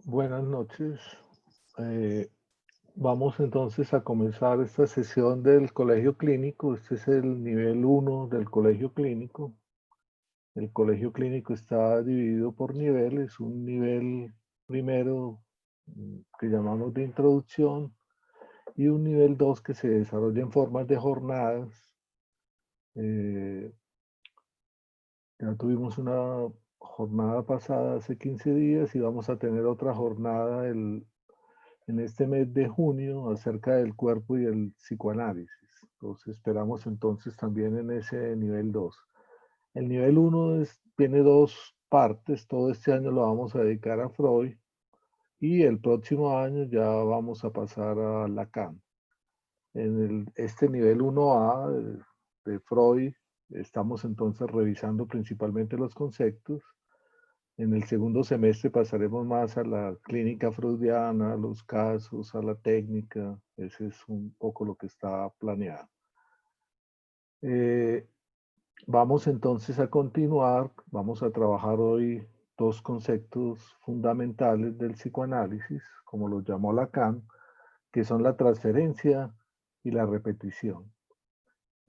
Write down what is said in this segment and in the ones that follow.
Buenas noches. Eh, Vamos entonces a comenzar esta sesión del colegio clínico. Este es el nivel 1 del colegio clínico. El colegio clínico está dividido por niveles. Un nivel primero que llamamos de introducción y un nivel 2 que se desarrolla en formas de jornadas. Eh, ya tuvimos una jornada pasada hace 15 días y vamos a tener otra jornada en este mes de junio acerca del cuerpo y el psicoanálisis. Los esperamos entonces también en ese nivel 2. El nivel 1 tiene dos partes, todo este año lo vamos a dedicar a Freud y el próximo año ya vamos a pasar a Lacan. Este nivel 1A de Freud estamos entonces revisando principalmente los conceptos. En el segundo semestre pasaremos más a la clínica freudiana, a los casos, a la técnica. Ese es un poco lo que está planeado. Eh, Vamos entonces a continuar. Vamos a trabajar hoy dos conceptos fundamentales del psicoanálisis, como los llamó Lacan, que son la transferencia y la repetición.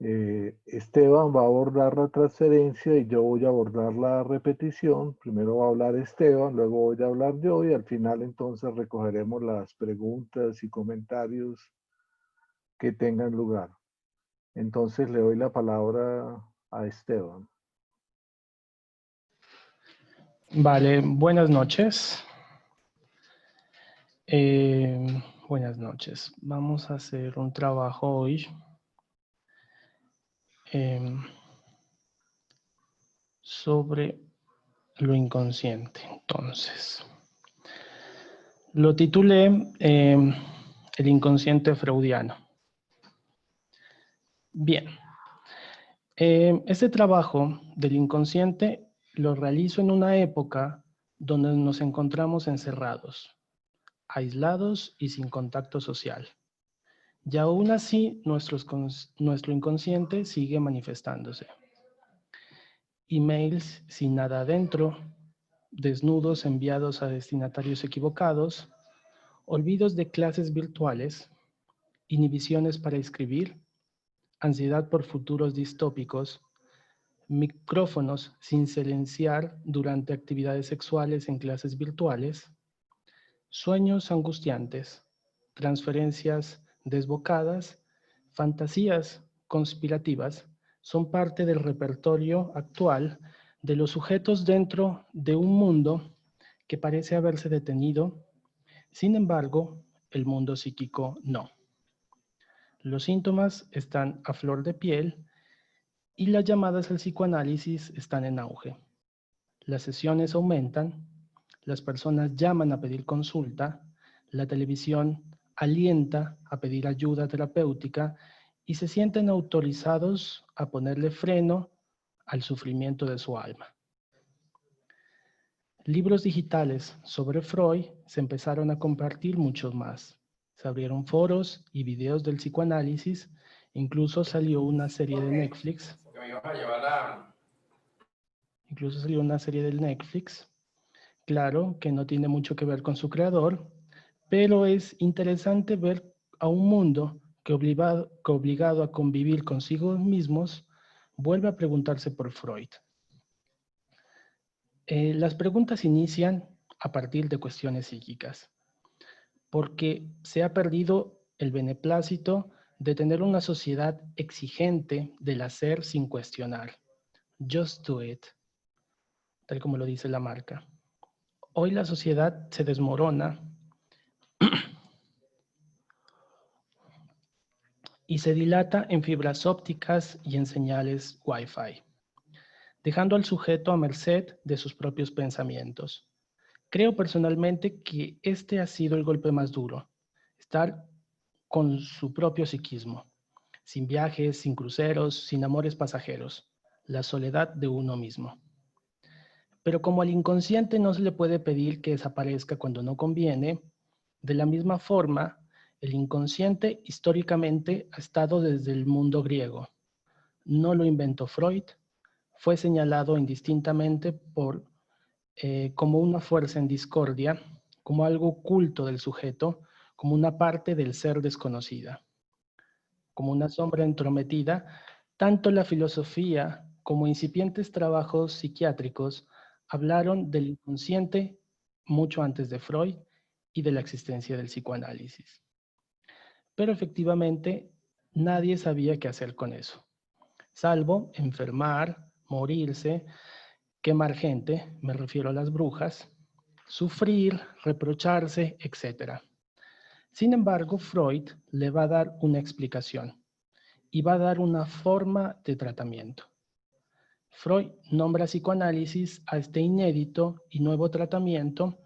Esteban va a abordar la transferencia y yo voy a abordar la repetición. Primero va a hablar Esteban, luego voy a hablar yo y al final entonces recogeremos las preguntas y comentarios que tengan lugar. Entonces le doy la palabra a Esteban. Vale, buenas noches. Buenas noches. Vamos a hacer un trabajo hoy sobre lo inconsciente. Entonces, lo titulé El inconsciente freudiano. Bien, este trabajo del inconsciente lo realizo en una época donde nos encontramos encerrados, aislados y sin contacto social. Y aún así, nuestro inconsciente sigue manifestándose. Emails sin nada adentro, desnudos enviados a destinatarios equivocados, olvidos de clases virtuales, inhibiciones para escribir, ansiedad por futuros distópicos, micrófonos sin silenciar durante actividades sexuales en clases virtuales, sueños angustiantes, transferencias desbocadas, fantasías conspirativas son parte del repertorio actual de los sujetos dentro de un mundo que parece haberse detenido. Sin embargo, el mundo psíquico no. Los síntomas están a flor de piel y las llamadas al psicoanálisis están en auge. Las sesiones aumentan, las personas llaman a pedir consulta, la televisión alienta a pedir ayuda terapéutica y se sienten autorizados a ponerle freno al sufrimiento de su alma. Libros digitales sobre Freud se empezaron a compartir muchos más. Se abrieron foros y videos del psicoanálisis, incluso salió una serie de Netflix. Claro que no tiene mucho que ver con su creador, pero es interesante ver a un mundo que obligado a convivir consigo mismos, vuelve a preguntarse por Freud. Las preguntas inician a partir de cuestiones psíquicas, porque se ha perdido el beneplácito de tener una sociedad exigente del hacer sin cuestionar. Just do it, tal como lo dice la marca. Hoy la sociedad se desmorona y se dilata en fibras ópticas y en señales Wi-Fi, dejando al sujeto a merced de sus propios pensamientos. Creo personalmente que este ha sido el golpe más duro, estar con su propio psiquismo, sin viajes, sin cruceros, sin amores pasajeros, la soledad de uno mismo. Pero como al inconsciente no se le puede pedir que desaparezca cuando no conviene, de la misma forma, el inconsciente históricamente ha estado desde el mundo griego. No lo inventó Freud, fue señalado indistintamente como una fuerza en discordia como algo oculto del sujeto, como una parte del ser desconocida, como una sombra entrometida. Tanto la filosofía como incipientes trabajos psiquiátricos hablaron del inconsciente mucho antes de Freud y de la existencia del psicoanálisis. Pero efectivamente, nadie sabía qué hacer con eso, salvo enfermar, morirse, quemar gente, me refiero a las brujas, sufrir, reprocharse, etc. Sin embargo, Freud le va a dar una explicación y va a dar una forma de tratamiento. Freud nombra psicoanálisis a este inédito y nuevo tratamiento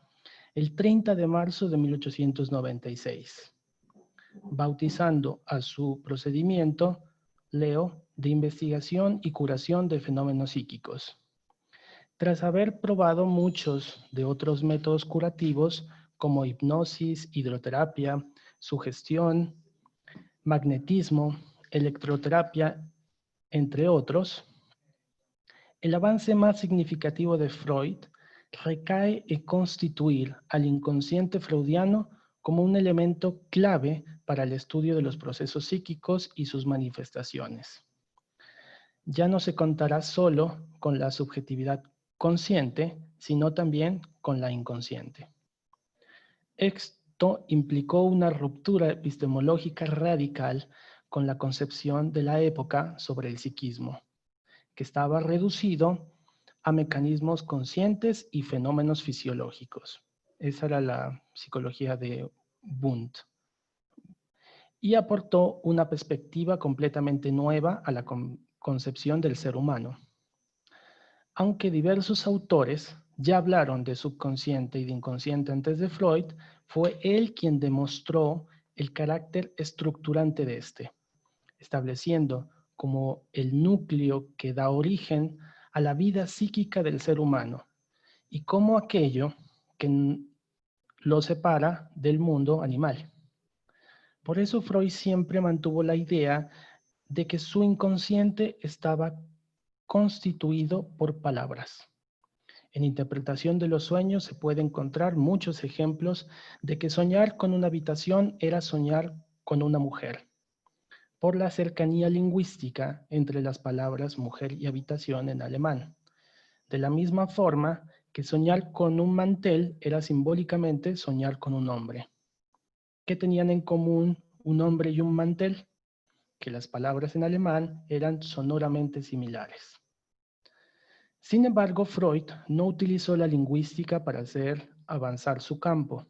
el 30 de marzo de 1896, bautizando a su procedimiento, leo, de investigación y curación de fenómenos psíquicos. Tras haber probado muchos de otros métodos curativos como hipnosis, hidroterapia, sugestión, magnetismo, electroterapia, entre otros, el avance más significativo de Freud recae en constituir al inconsciente freudiano como un elemento clave para el estudio de los procesos psíquicos y sus manifestaciones. Ya no se contará solo con la subjetividad consciente, sino también con la inconsciente. Esto implicó una ruptura epistemológica radical con la concepción de la época sobre el psiquismo, que estaba reducido a mecanismos conscientes y fenómenos fisiológicos. Esa era la psicología de Wundt. Y aportó una perspectiva completamente nueva a la concepción del ser humano. Aunque diversos autores ya hablaron de subconsciente y de inconsciente antes de Freud, fue él quien demostró el carácter estructurante de este, estableciendo como el núcleo que da origen a la vida psíquica del ser humano y como aquello que lo separa del mundo animal. Por eso Freud siempre mantuvo la idea de que su inconsciente estaba constituido por palabras. En interpretación de los sueños se puede encontrar muchos ejemplos de que soñar con una habitación era soñar con una mujer, por la cercanía lingüística entre las palabras mujer y habitación en alemán. De la misma forma que soñar con un mantel era simbólicamente soñar con un hombre. ¿Qué tenían en común un hombre y un mantel? Que las palabras en alemán eran sonoramente similares. Sin embargo, Freud no utilizó la lingüística para hacer avanzar su campo.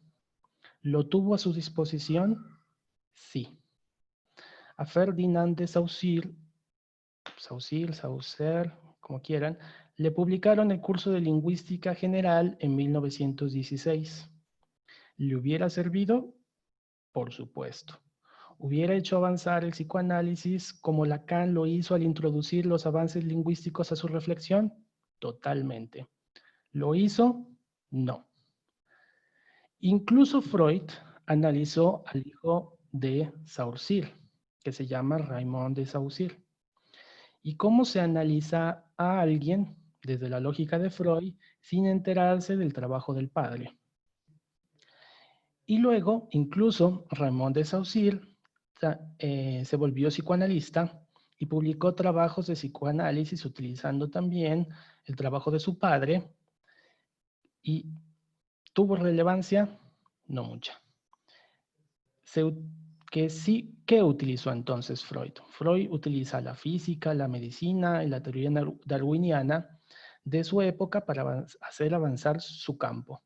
¿Lo tuvo a su disposición? Sí. A Ferdinand de Saussure, como quieran, le publicaron el curso de Lingüística General en 1916. ¿Le hubiera servido? Por supuesto. ¿Hubiera hecho avanzar el psicoanálisis como Lacan lo hizo al introducir los avances lingüísticos a su reflexión? Totalmente. ¿Lo hizo? No. Incluso Freud analizó al hijo de Saussure, que se llama Raymond de Saussure. ¿Y cómo se analiza a alguien desde la lógica de Freud sin enterarse del trabajo del padre? Y luego, incluso Raymond de Saussure se volvió psicoanalista y publicó trabajos de psicoanálisis utilizando también el trabajo de su padre. ¿Y tuvo relevancia? No mucha. ¿Qué utilizó entonces Freud? Freud utiliza la física, la medicina y la teoría darwiniana de su época para hacer avanzar su campo.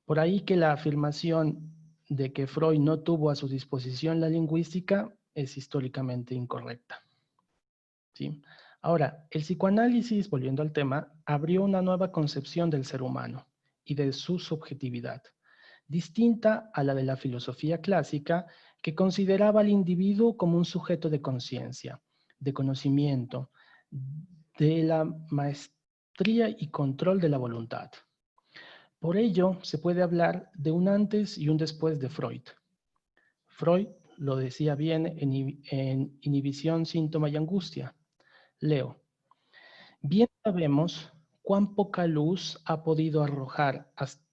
Por ahí que la afirmación de que Freud no tuvo a su disposición la lingüística es históricamente incorrecta. ¿Sí? Ahora, el psicoanálisis, volviendo al tema, abrió una nueva concepción del ser humano y de su subjetividad, distinta a la de la filosofía clásica, que consideraba al individuo como un sujeto de conciencia, de conocimiento, de la maestría y control de la voluntad. Por ello, se puede hablar de un antes y un después de Freud. Freud lo decía bien en Inhibición, Síntoma y Angustia. Leo. Bien sabemos cuán poca luz ha podido arrojar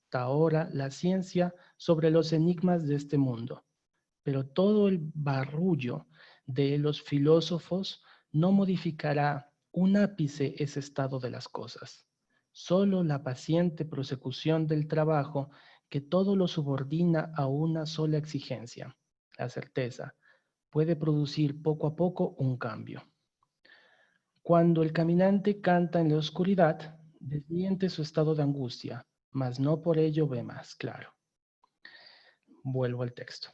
hasta ahora la ciencia sobre los enigmas de este mundo, pero todo el barullo de los filósofos no modificará un ápice ese estado de las cosas. Solo la paciente prosecución del trabajo que todo lo subordina a una sola exigencia, la certeza, puede producir poco a poco un cambio. Cuando el caminante canta en la oscuridad, desmiente su estado de angustia, mas no por ello ve más claro. Vuelvo al texto.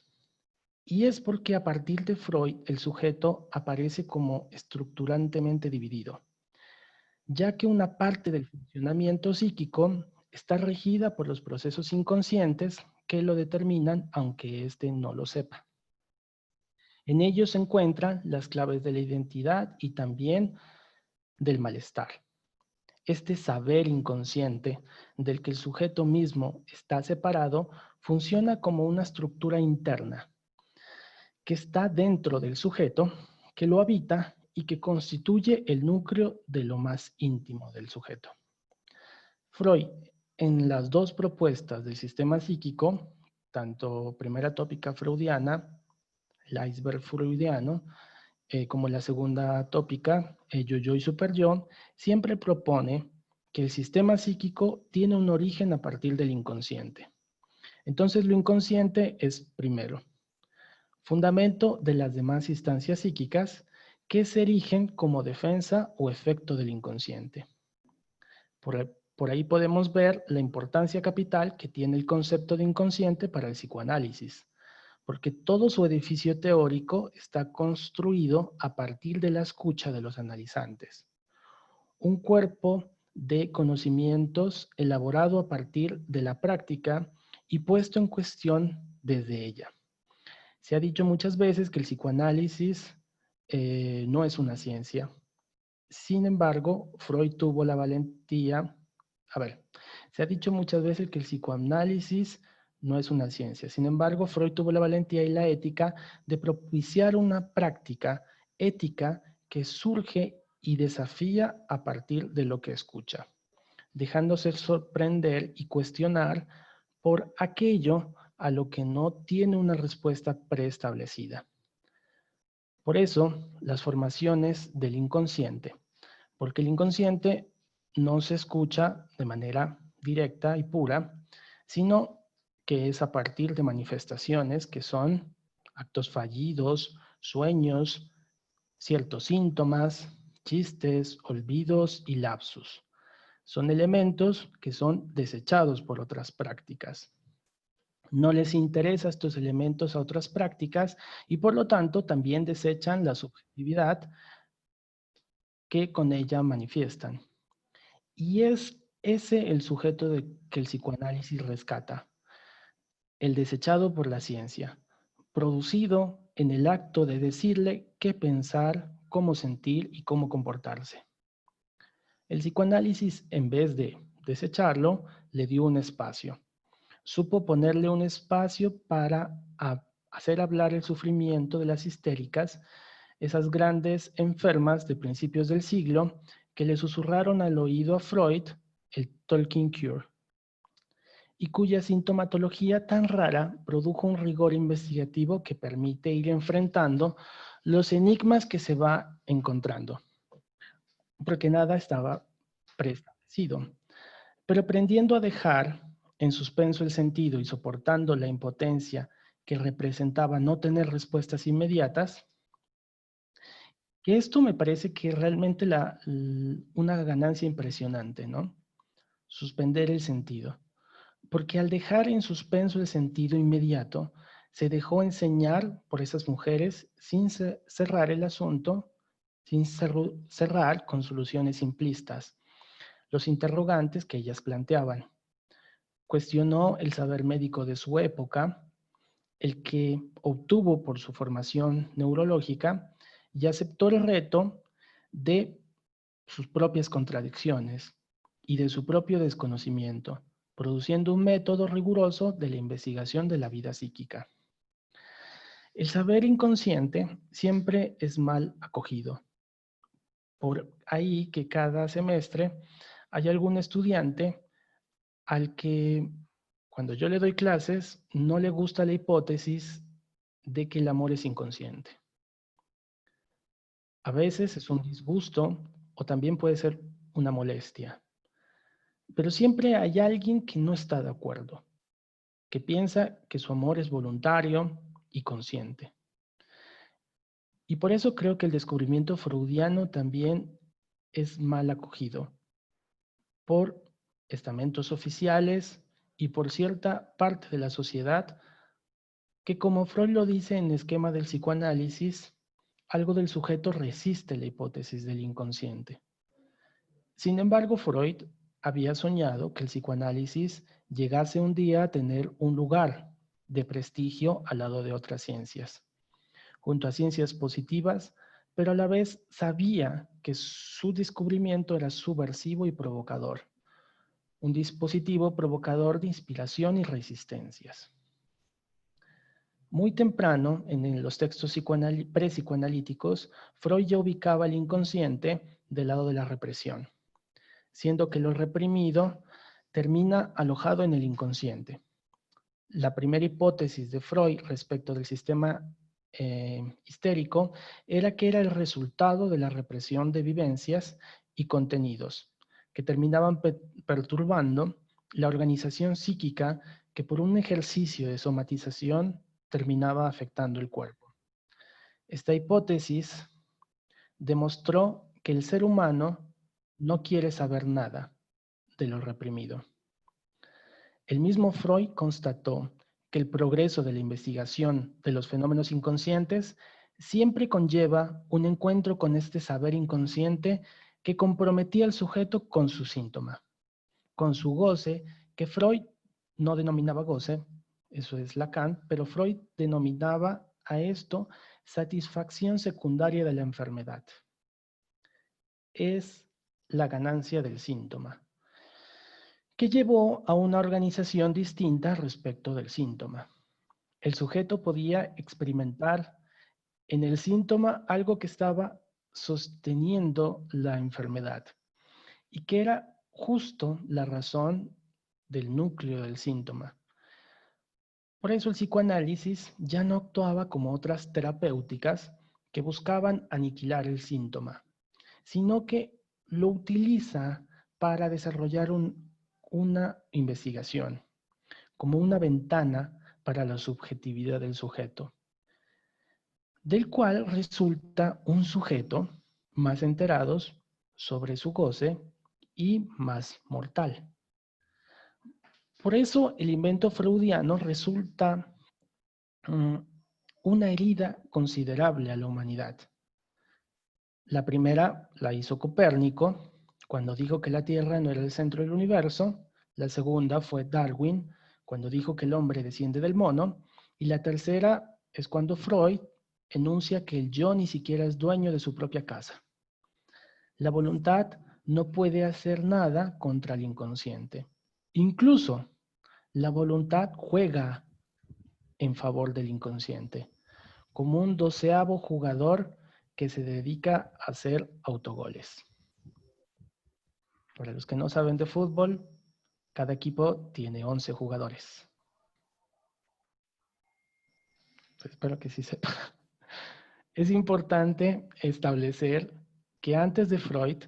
Y es porque a partir de Freud el sujeto aparece como estructurantemente dividido, ya que una parte del funcionamiento psíquico está regida por los procesos inconscientes que lo determinan aunque éste no lo sepa. En ellos se encuentran las claves de la identidad y también del malestar. Este saber inconsciente del que el sujeto mismo está separado funciona como una estructura interna que está dentro del sujeto, que lo habita y que constituye el núcleo de lo más íntimo del sujeto. Freud, en las dos propuestas del sistema psíquico, tanto primera tópica freudiana, el iceberg freudiano, como la segunda tópica, yo-yo y super-yo, siempre propone que el sistema psíquico tiene un origen a partir del inconsciente. Entonces, lo inconsciente es primero, fundamento de las demás instancias psíquicas que se erigen como defensa o efecto del inconsciente. Por ahí podemos ver la importancia capital que tiene el concepto de inconsciente para el psicoanálisis, porque todo su edificio teórico está construido a partir de la escucha de los analizantes. Un cuerpo de conocimientos elaborado a partir de la práctica y puesto en cuestión desde ella. Se ha dicho muchas veces que el psicoanálisis no es una ciencia. Sin embargo, Freud tuvo la valentía. Se ha dicho muchas veces que el psicoanálisis no es una ciencia. Sin embargo, Freud tuvo la valentía y la ética de propiciar una práctica ética que surge y desafía a partir de lo que escucha, dejándose sorprender y cuestionar por aquello a lo que no tiene una respuesta preestablecida. Por eso, las formaciones del inconsciente, porque el inconsciente no se escucha de manera directa y pura, sino que es a partir de manifestaciones que son actos fallidos, sueños, ciertos síntomas, chistes, olvidos y lapsus. Son elementos que son desechados por otras prácticas. No les interesa estos elementos a otras prácticas y por lo tanto también desechan la subjetividad que con ella manifiestan. Y es ese el sujeto que el psicoanálisis rescata, el desechado por la ciencia, producido en el acto de decirle qué pensar, cómo sentir y cómo comportarse. El psicoanálisis, en vez de desecharlo, le dio un espacio. Supo ponerle un espacio para hacer hablar el sufrimiento de las histéricas, esas grandes enfermas de principios del siglo que le susurraron al oído a Freud el Talking Cure, y cuya sintomatología tan rara produjo un rigor investigativo que permite ir enfrentando los enigmas que se va encontrando, porque nada estaba preestablecido. Pero aprendiendo a dejar en suspenso el sentido y soportando la impotencia que representaba no tener respuestas inmediatas, que esto me parece que es realmente una ganancia impresionante, ¿no? Suspender el sentido. Porque al dejar en suspenso el sentido inmediato, se dejó enseñar por esas mujeres sin cerrar el asunto, sin cerrar con soluciones simplistas los interrogantes que ellas planteaban. Cuestionó el saber médico de su época, el que obtuvo por su formación neurológica, y aceptó el reto de sus propias contradicciones y de su propio desconocimiento, produciendo un método riguroso de la investigación de la vida psíquica. El saber inconsciente siempre es mal acogido. Por ahí que cada semestre hay algún estudiante al que cuando yo le doy clases, no le gusta la hipótesis de que el amor es inconsciente. A veces es un disgusto o también puede ser una molestia. Pero siempre hay alguien que no está de acuerdo, que piensa que su amor es voluntario y consciente. Y por eso creo que el descubrimiento freudiano también es mal acogido por estamentos oficiales y por cierta parte de la sociedad que, como Freud lo dice en Esquema del psicoanálisis, algo del sujeto resiste la hipótesis del inconsciente. Sin embargo, Freud había soñado que el psicoanálisis llegase un día a tener un lugar de prestigio al lado de otras ciencias, junto a ciencias positivas, pero a la vez sabía que su descubrimiento era subversivo y provocador, un dispositivo provocador de inspiración y resistencias. Muy temprano, en los textos pre-psicoanalíticos, Freud ya ubicaba el inconsciente del lado de la represión, siendo que lo reprimido termina alojado en el inconsciente. La primera hipótesis de Freud respecto del sistema histérico era que era el resultado de la represión de vivencias y contenidos que terminaban perturbando la organización psíquica que por un ejercicio de somatización terminaba afectando el cuerpo. Esta hipótesis demostró que el ser humano no quiere saber nada de lo reprimido. El mismo Freud constató que el progreso de la investigación de los fenómenos inconscientes siempre conlleva un encuentro con este saber inconsciente que comprometía al sujeto con su síntoma, con su goce, que Freud no denominaba goce, eso es Lacan, pero Freud denominaba a esto satisfacción secundaria de la enfermedad. Es la ganancia del síntoma, que llevó a una organización distinta respecto del síntoma. El sujeto podía experimentar en el síntoma algo que estaba sosteniendo la enfermedad y que era justo la razón del núcleo del síntoma. Por eso el psicoanálisis ya no actuaba como otras terapéuticas que buscaban aniquilar el síntoma, sino que lo utiliza para desarrollar una investigación, como una ventana para la subjetividad del sujeto, del cual resulta un sujeto más enterados sobre su goce y más mortal. Por eso el invento freudiano resulta una herida considerable a la humanidad. La primera la hizo Copérnico, cuando dijo que la Tierra no era el centro del universo. La segunda fue Darwin, cuando dijo que el hombre desciende del mono. Y la tercera es cuando Freud enuncia que el yo ni siquiera es dueño de su propia casa. La voluntad no puede hacer nada contra el inconsciente. Incluso la voluntad juega en favor del inconsciente, como un 12º jugador que se dedica a hacer autogoles. Para los que no saben de fútbol, cada equipo tiene 11 jugadores. Pues espero que sí sepa. Es importante establecer que antes de Freud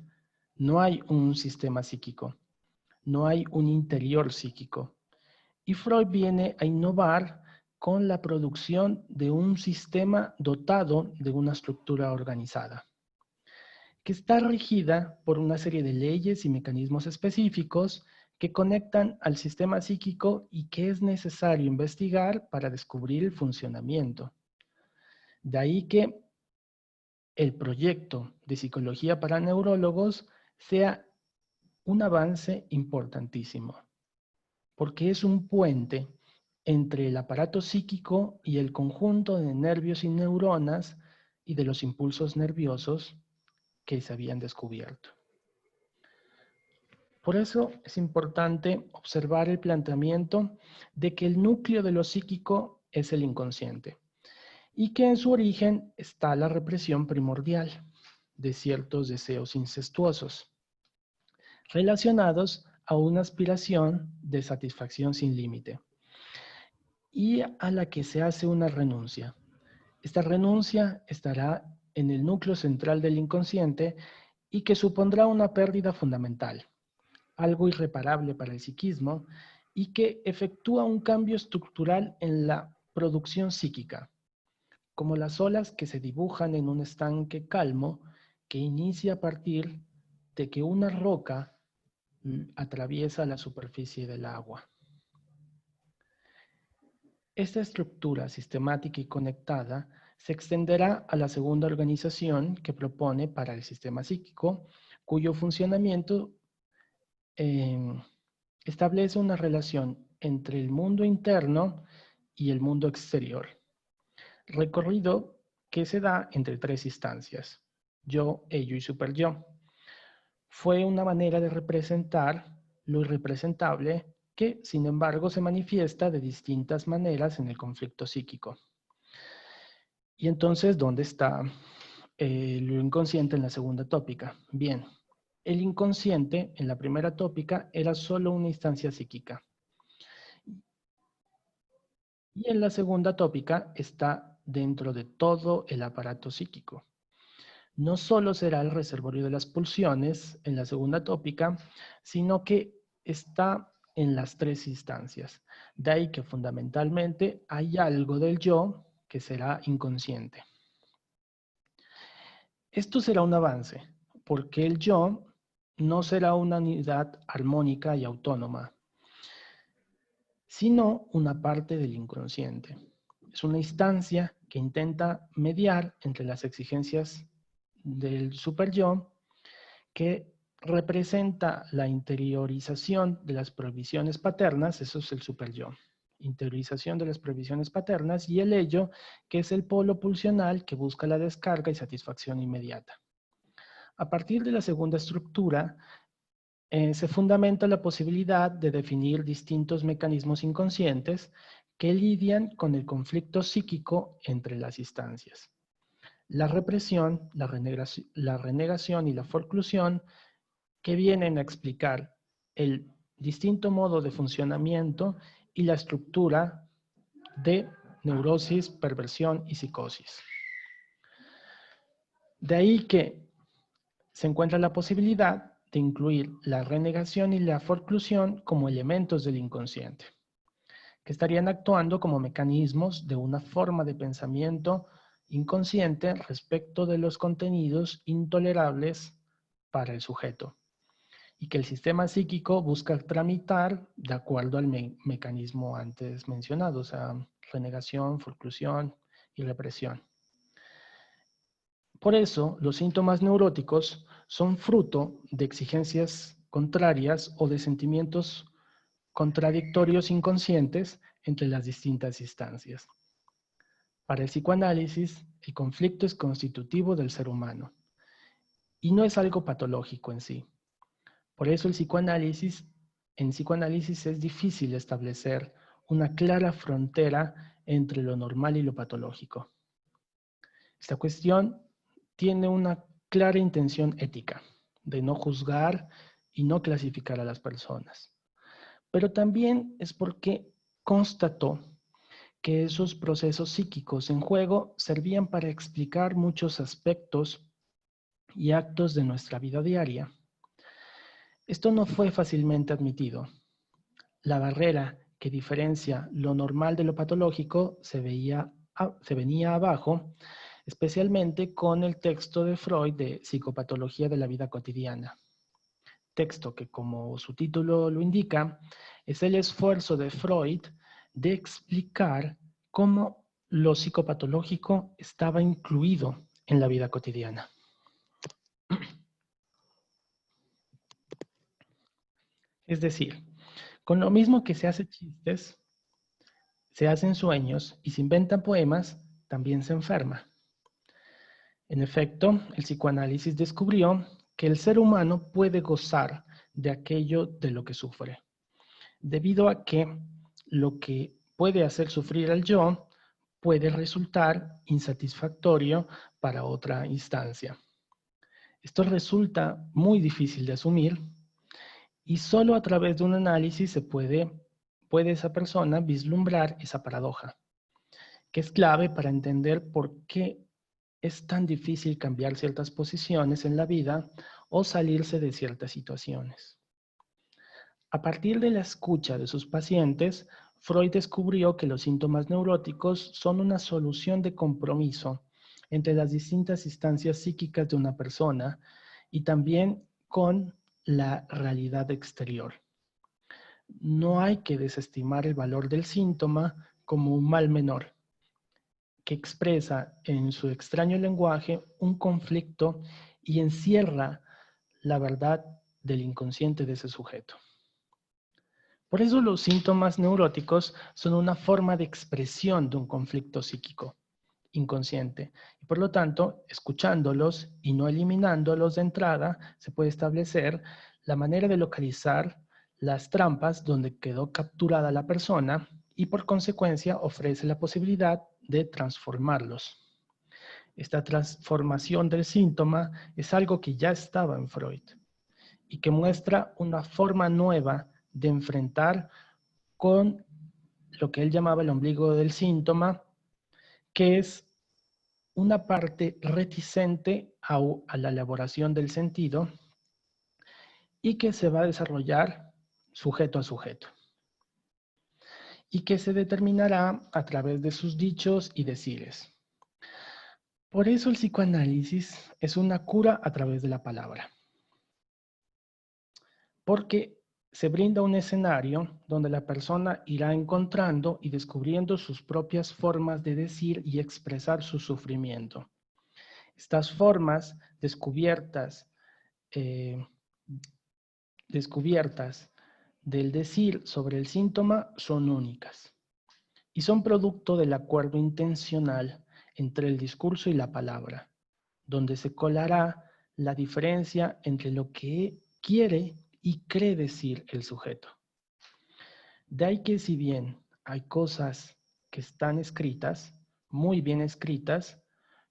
no hay un sistema psíquico, no hay un interior psíquico. Y Freud viene a innovar con la producción de un sistema dotado de una estructura organizada, que está regida por una serie de leyes y mecanismos específicos que conectan al sistema psíquico y que es necesario investigar para descubrir el funcionamiento. De ahí que el proyecto de psicología para neurólogos sea un avance importantísimo, porque es un puente entre el aparato psíquico y el conjunto de nervios y neuronas y de los impulsos nerviosos que se habían descubierto. Por eso es importante observar el planteamiento de que el núcleo de lo psíquico es el inconsciente y que en su origen está la represión primordial de ciertos deseos incestuosos relacionados a una aspiración de satisfacción sin límite y a la que se hace una renuncia. Esta renuncia estará en el núcleo central del inconsciente y que supondrá una pérdida fundamental, algo irreparable para el psiquismo y que efectúa un cambio estructural en la producción psíquica, como las olas que se dibujan en un estanque calmo que inicia a partir de que una roca atraviesa la superficie del agua. Esta estructura sistemática y conectada se extenderá a la segunda organización que propone para el sistema psíquico, cuyo funcionamiento establece una relación entre el mundo interno y el mundo exterior. Recorrido que se da entre tres instancias: yo, ello y superyo. Fue una manera de representar lo irrepresentable que, sin embargo, se manifiesta de distintas maneras en el conflicto psíquico. Y entonces, ¿dónde está lo inconsciente en la segunda tópica? Bien, el inconsciente en la primera tópica era solo una instancia psíquica. Y en la segunda tópica está dentro de todo el aparato psíquico. No solo será el reservorio de las pulsiones en la segunda tópica, sino que está en las tres instancias. De ahí que fundamentalmente hay algo del yo que será inconsciente. Esto será un avance, porque el yo no será una unidad armónica y autónoma, sino una parte del inconsciente. Es una instancia que intenta mediar entre las exigencias del superyo, que representa la interiorización de las prohibiciones paternas, eso es el superyo, interiorización de las prohibiciones paternas, y el ello, que es el polo pulsional que busca la descarga y satisfacción inmediata. A partir de la segunda estructura, se fundamenta la posibilidad de definir distintos mecanismos inconscientes que lidian con el conflicto psíquico entre las instancias. La represión, la renegación y la forclusión, que vienen a explicar el distinto modo de funcionamiento y la estructura de neurosis, perversión y psicosis. De ahí que se encuentra la posibilidad de incluir la renegación y la forclusión como elementos del inconsciente, que estarían actuando como mecanismos de una forma de pensamiento inconsciente respecto de los contenidos intolerables para el sujeto, y que el sistema psíquico busca tramitar de acuerdo al mecanismo antes mencionado, o sea, renegación, forclusión y represión. Por eso, los síntomas neuróticos son fruto de exigencias contrarias o de sentimientos contradictorios inconscientes entre las distintas instancias. Para el psicoanálisis, el conflicto es constitutivo del ser humano y no es algo patológico en sí. Por eso en psicoanálisis es difícil establecer una clara frontera entre lo normal y lo patológico. Esta cuestión tiene una clara intención ética de no juzgar y no clasificar a las personas. Pero también es porque constató que esos procesos psíquicos en juego servían para explicar muchos aspectos y actos de nuestra vida diaria. Esto no fue fácilmente admitido. La barrera que diferencia lo normal de lo patológico se venía abajo, especialmente con el texto de Freud de Psicopatología de la vida cotidiana. Texto que, como su título lo indica, es el esfuerzo de Freud de explicar cómo lo psicopatológico estaba incluido en la vida cotidiana. Es decir, con lo mismo que se hace chistes, se hacen sueños y se inventan poemas, también se enferma. En efecto, el psicoanálisis descubrió que el ser humano puede gozar de aquello de lo que sufre, debido a que lo que puede hacer sufrir al yo puede resultar insatisfactorio para otra instancia. Esto resulta muy difícil de asumir Y solo a través de un análisis puede esa persona vislumbrar esa paradoja, que es clave para entender por qué es tan difícil cambiar ciertas posiciones en la vida o salirse de ciertas situaciones. A partir de la escucha de sus pacientes, Freud descubrió que los síntomas neuróticos son una solución de compromiso entre las distintas instancias psíquicas de una persona y también con la realidad exterior. No hay que desestimar el valor del síntoma como un mal menor, que expresa en su extraño lenguaje un conflicto y encierra la verdad del inconsciente de ese sujeto. Por eso los síntomas neuróticos son una forma de expresión de un conflicto psíquico inconsciente. Y por lo tanto, escuchándolos y no eliminándolos de entrada, se puede establecer la manera de localizar las trampas donde quedó capturada la persona y por consecuencia ofrece la posibilidad de transformarlos. Esta transformación del síntoma es algo que ya estaba en Freud y que muestra una forma nueva de enfrentar con lo que él llamaba el ombligo del síntoma, que es una parte reticente a la elaboración del sentido y que se va a desarrollar sujeto a sujeto y que se determinará a través de sus dichos y decires. Por eso el psicoanálisis es una cura a través de la palabra, porque se brinda un escenario donde la persona irá encontrando y descubriendo sus propias formas de decir y expresar su sufrimiento. Estas formas descubiertas del decir sobre el síntoma son únicas y son producto del acuerdo intencional entre el discurso y la palabra, donde se colará la diferencia entre lo que quiere y cree decir el sujeto. De ahí que si bien hay cosas que están escritas, muy bien escritas,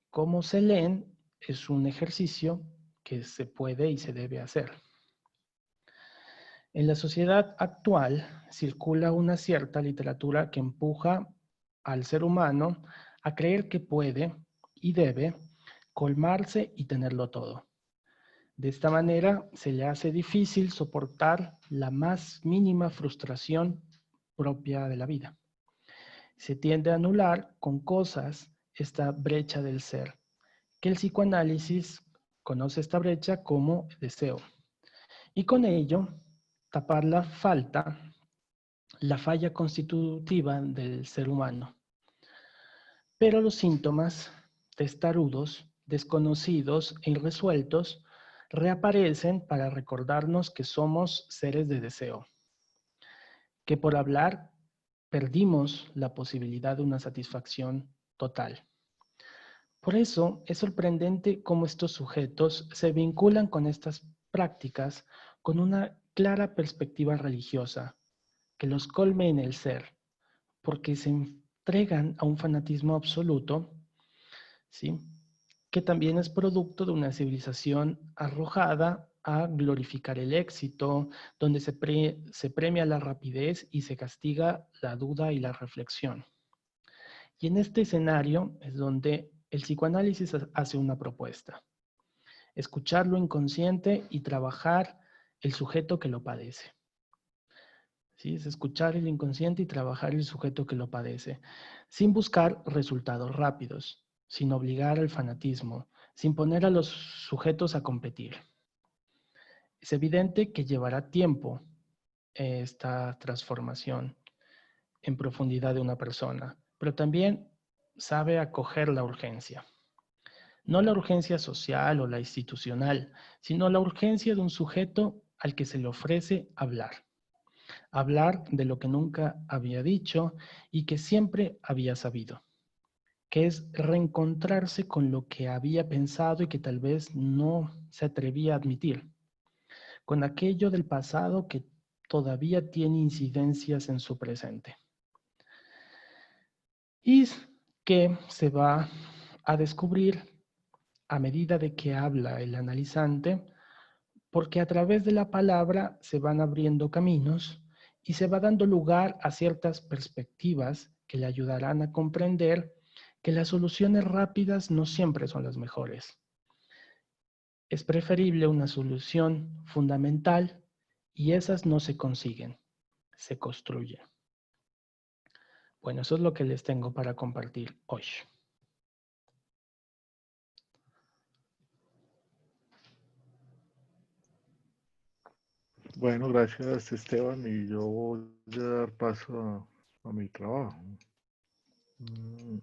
cómo se leen es un ejercicio que se puede y se debe hacer. En la sociedad actual circula una cierta literatura que empuja al ser humano a creer que puede y debe colmarse y tenerlo todo. De esta manera se le hace difícil soportar la más mínima frustración propia de la vida. Se tiende a anular con cosas esta brecha del ser, que el psicoanálisis conoce esta brecha como deseo. Y con ello, tapar la falla constitutiva del ser humano. Pero los síntomas, testarudos, desconocidos e irresueltos, reaparecen para recordarnos que somos seres de deseo, que por hablar perdimos la posibilidad de una satisfacción total. Por eso es sorprendente cómo estos sujetos se vinculan con estas prácticas con una clara perspectiva religiosa, que los colme en el ser, porque se entregan a un fanatismo absoluto, ¿sí?, que también es producto de una civilización arrojada a glorificar el éxito, donde se premia la rapidez y se castiga la duda y la reflexión. Y en este escenario es donde el psicoanálisis hace una propuesta: escuchar lo inconsciente y trabajar el sujeto que lo padece. ¿Sí? Es escuchar el inconsciente y trabajar el sujeto que lo padece, sin buscar resultados rápidos, sin obligar al fanatismo, sin poner a los sujetos a competir. Es evidente que llevará tiempo esta transformación en profundidad de una persona, pero también sabe acoger la urgencia. No la urgencia social o la institucional, sino la urgencia de un sujeto al que se le ofrece hablar. Hablar de lo que nunca había dicho y que siempre había sabido, que es reencontrarse con lo que había pensado y que tal vez no se atrevía a admitir, con aquello del pasado que todavía tiene incidencias en su presente. Y que se va a descubrir a medida de que habla el analizante, porque a través de la palabra se van abriendo caminos y se va dando lugar a ciertas perspectivas que le ayudarán a comprender que las soluciones rápidas no siempre son las mejores. Es preferible una solución fundamental y esas no se consiguen, se construyen. Bueno, eso es lo que les tengo para compartir hoy. Bueno, gracias Esteban, y yo voy a dar paso a mi trabajo. Mm,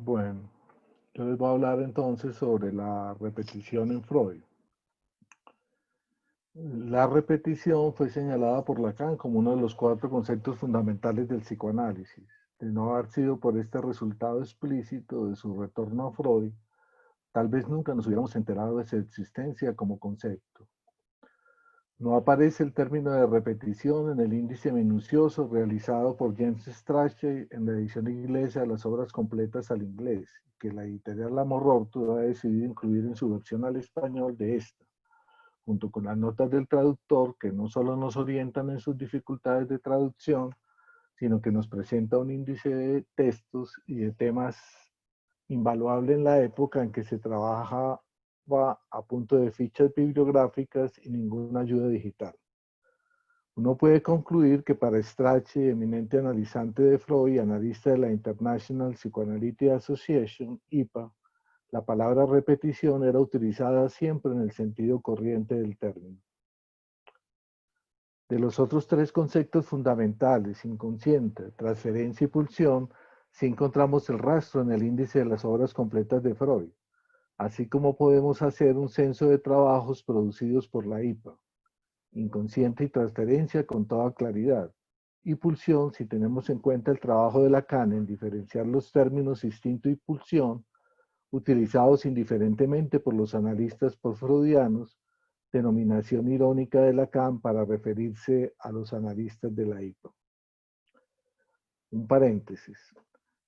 Bueno, yo les voy a hablar entonces sobre la repetición en Freud. La repetición fue señalada por Lacan como uno de los 4 conceptos fundamentales del psicoanálisis. De no haber sido por este resultado explícito de su retorno a Freud, tal vez nunca nos hubiéramos enterado de su existencia como concepto. No aparece el término de repetición en el índice minucioso realizado por James Strachey en la edición inglesa de las obras completas al inglés, que la editorial Lamor Ortu ha decidido incluir en su versión al español de esta, junto con las notas del traductor, que no solo nos orientan en sus dificultades de traducción, sino que nos presenta un índice de textos y de temas invaluable en la época en que se trabajaba a punto de fichas bibliográficas y ninguna ayuda digital. Uno puede concluir que para Strachey, eminente analizante de Freud y analista de la International Psychoanalytic Association, IPA, la palabra repetición era utilizada siempre en el sentido corriente del término. De los otros 3 conceptos fundamentales, inconsciente, transferencia y pulsión, sí encontramos el rastro en el índice de las obras completas de Freud, así como podemos hacer un censo de trabajos producidos por la IPA, inconsciente y transferencia con toda claridad, y pulsión si tenemos en cuenta el trabajo de Lacan en diferenciar los términos instinto y pulsión, utilizados indiferentemente por los analistas postfreudianos, denominación irónica de Lacan para referirse a los analistas de la IPA. Un paréntesis.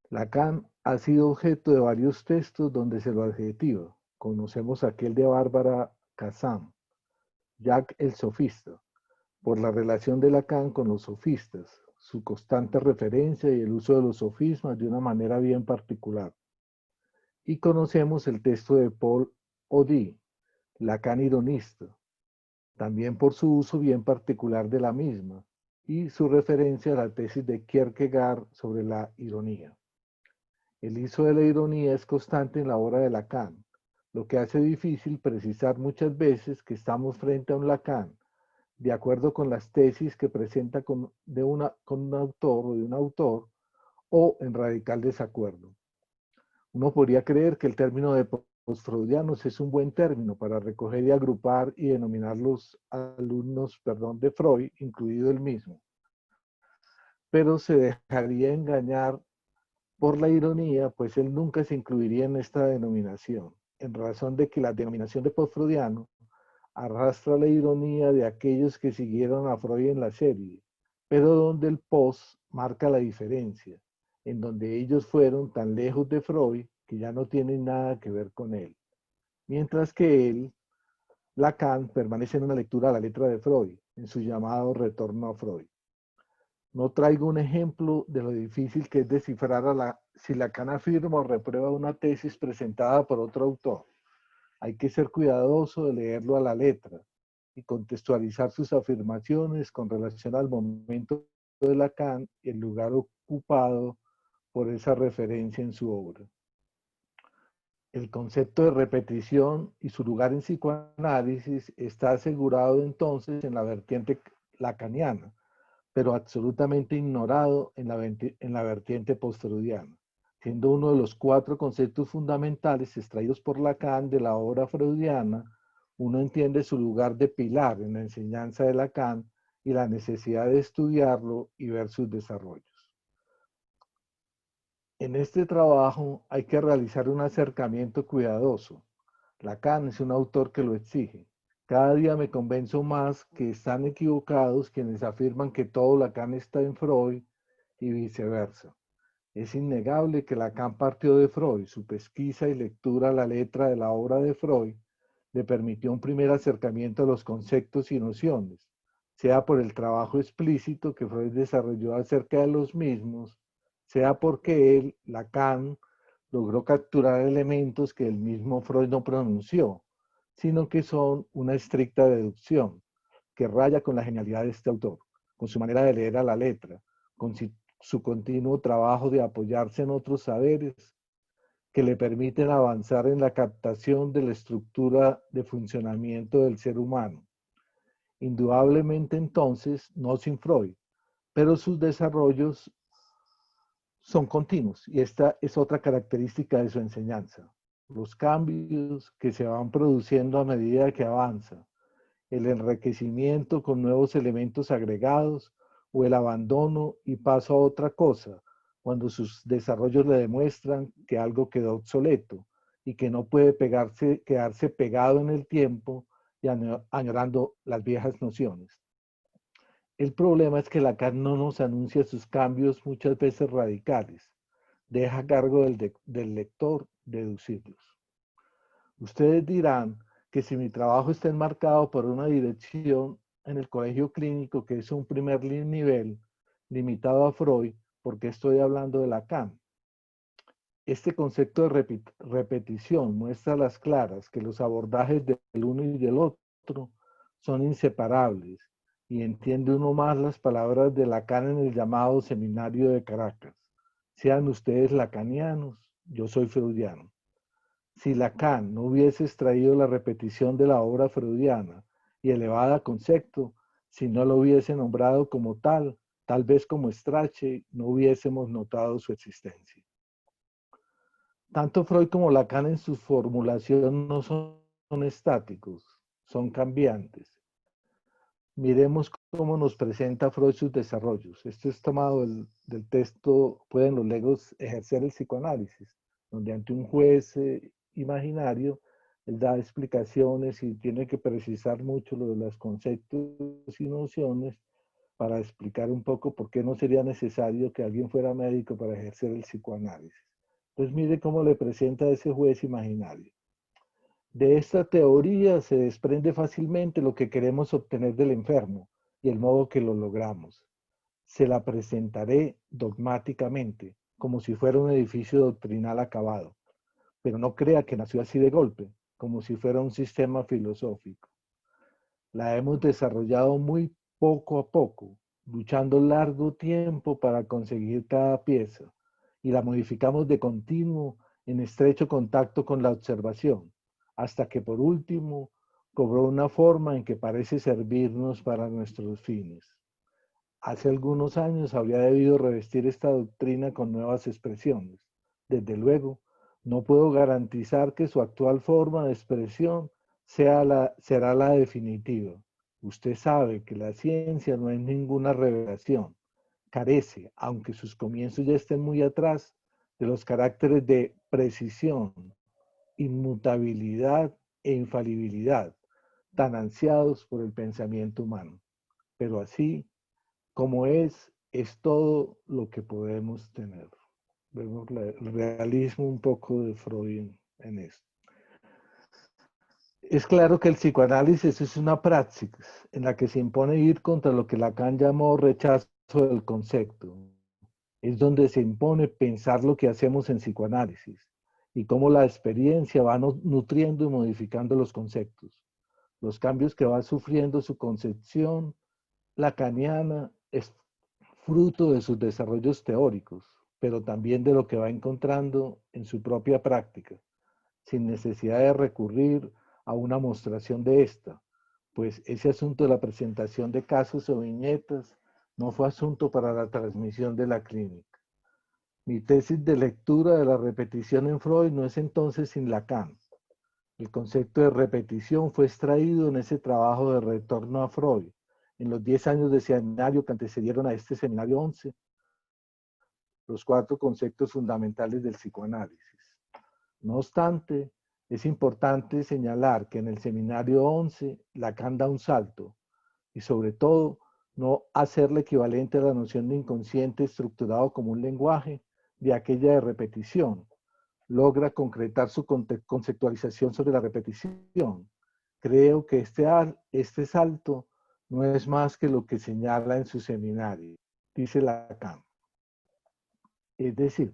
Lacan ha sido objeto de varios textos donde se lo adjetiva. Conocemos aquel de Bárbara Kazan, Jacques el sofista, por la relación de Lacan con los sofistas, su constante referencia y el uso de los sofismas de una manera bien particular. Y conocemos el texto de Paul Odi, Lacan ironista, también por su uso bien particular de la misma y su referencia a la tesis de Kierkegaard sobre la ironía. El uso de la ironía es constante en la obra de Lacan, lo que hace difícil precisar muchas veces que estamos frente a un Lacan, de acuerdo con las tesis que presenta con un autor o de un autor, o en radical desacuerdo. Uno podría creer que el término de postfreudianos es un buen término para recoger y agrupar y denominar los alumnos, de Freud, incluido el mismo. Pero se dejaría engañar por la ironía, pues él nunca se incluiría en esta denominación, en razón de que la denominación de postfreudiano arrastra la ironía de aquellos que siguieron a Freud en la serie, pero donde el post marca la diferencia, en donde ellos fueron tan lejos de Freud que ya no tienen nada que ver con él. Mientras que él, Lacan, permanece en una lectura a la letra de Freud, en su llamado retorno a Freud. No traigo un ejemplo de lo difícil que es descifrar si Lacan afirma o reprueba una tesis presentada por otro autor. Hay que ser cuidadoso de leerlo a la letra y contextualizar sus afirmaciones con relación al momento de Lacan y el lugar ocupado por esa referencia en su obra. El concepto de repetición y su lugar en psicoanálisis está asegurado entonces en la vertiente lacaniana, pero absolutamente ignorado en la vertiente postfreudiana, siendo uno de los 4 conceptos fundamentales extraídos por Lacan de la obra freudiana. Uno entiende su lugar de pilar en la enseñanza de Lacan y la necesidad de estudiarlo y ver sus desarrollos. En este trabajo hay que realizar un acercamiento cuidadoso, Lacan es un autor que lo exige. Cada día me convenzo más que están equivocados quienes afirman que todo Lacan está en Freud y viceversa. Es innegable que Lacan partió de Freud. Su pesquisa y lectura a la letra de la obra de Freud le permitió un primer acercamiento a los conceptos y nociones, sea por el trabajo explícito que Freud desarrolló acerca de los mismos, sea porque él, Lacan, logró capturar elementos que el mismo Freud no pronunció, sino que son una estricta deducción, que raya con la genialidad de este autor, con su manera de leer a la letra, con su continuo trabajo de apoyarse en otros saberes que le permiten avanzar en la captación de la estructura de funcionamiento del ser humano. Indudablemente entonces, no sin Freud, pero sus desarrollos son continuos y esta es otra característica de su enseñanza. Los cambios que se van produciendo a medida que avanza, el enriquecimiento con nuevos elementos agregados o el abandono y paso a otra cosa, cuando sus desarrollos le demuestran que algo quedó obsoleto y que no puede quedarse pegado en el tiempo y añorando las viejas nociones. El problema es que Lacan no nos anuncia sus cambios muchas veces radicales, deja a cargo del lector deducirlos. Ustedes dirán que si mi trabajo está enmarcado por una dirección en el colegio clínico, que es un primer nivel limitado a Freud, ¿por qué estoy hablando de Lacan? Este concepto de repetición muestra a las claras que los abordajes del uno y del otro son inseparables y entiende uno más las palabras de Lacan en el llamado Seminario de Caracas. Sean ustedes lacanianos, yo soy freudiano. Si Lacan no hubiese extraído la repetición de la obra freudiana y elevada a concepto, si no lo hubiese nombrado como tal vez como Strache, no hubiésemos notado su existencia. Tanto Freud como Lacan en su formulación no son estáticos, son cambiantes. Miremos cómo nos presenta Freud sus desarrollos. Esto es tomado del texto Pueden los legos ejercer el psicoanálisis, donde ante un juez imaginario, él da explicaciones y tiene que precisar mucho lo de los conceptos y nociones para explicar un poco por qué no sería necesario que alguien fuera médico para ejercer el psicoanálisis. Entonces mire cómo le presenta a ese juez imaginario. De esta teoría se desprende fácilmente lo que queremos obtener del enfermo y el modo que lo logramos. Se la presentaré dogmáticamente, como si fuera un edificio doctrinal acabado, pero no crea que nació así de golpe, como si fuera un sistema filosófico. La hemos desarrollado muy poco a poco, luchando largo tiempo para conseguir cada pieza, y la modificamos de continuo en estrecho contacto con la observación, hasta que por último cobró una forma en que parece servirnos para nuestros fines. Hace algunos años habría debido revestir esta doctrina con nuevas expresiones. Desde luego, no puedo garantizar que su actual forma de expresión será la definitiva. Usted sabe que la ciencia no es ninguna revelación. Carece, aunque sus comienzos ya estén muy atrás, de los caracteres de precisión, inmutabilidad e infalibilidad, tan ansiados por el pensamiento humano. Pero así como es todo lo que podemos tener. Vemos el realismo un poco de Freud en esto. Es claro que el psicoanálisis es una praxis en la que se impone ir contra lo que Lacan llamó rechazo del concepto. Es donde se impone pensar lo que hacemos en psicoanálisis y cómo la experiencia va nutriendo y modificando los conceptos. Los cambios que va sufriendo su concepción lacaniana es fruto de sus desarrollos teóricos, pero también de lo que va encontrando en su propia práctica, sin necesidad de recurrir a una mostración de esta, pues ese asunto de la presentación de casos o viñetas no fue asunto para la transmisión de la clínica. Mi tesis de lectura de la repetición en Freud no es entonces sin Lacan. El concepto de repetición fue extraído en ese trabajo de retorno a Freud, en los 10 años de seminario que antecedieron a este seminario 11, los 4 conceptos fundamentales del psicoanálisis. No obstante, Es importante señalar que en el seminario 11 Lacan da un salto y sobre todo no hacerle equivalente a la noción de inconsciente estructurado como un lenguaje de aquella de repetición. Logra concretar su conceptualización sobre la repetición. Creo que este salto no es más que lo que señala en su seminario, dice Lacan. Es decir,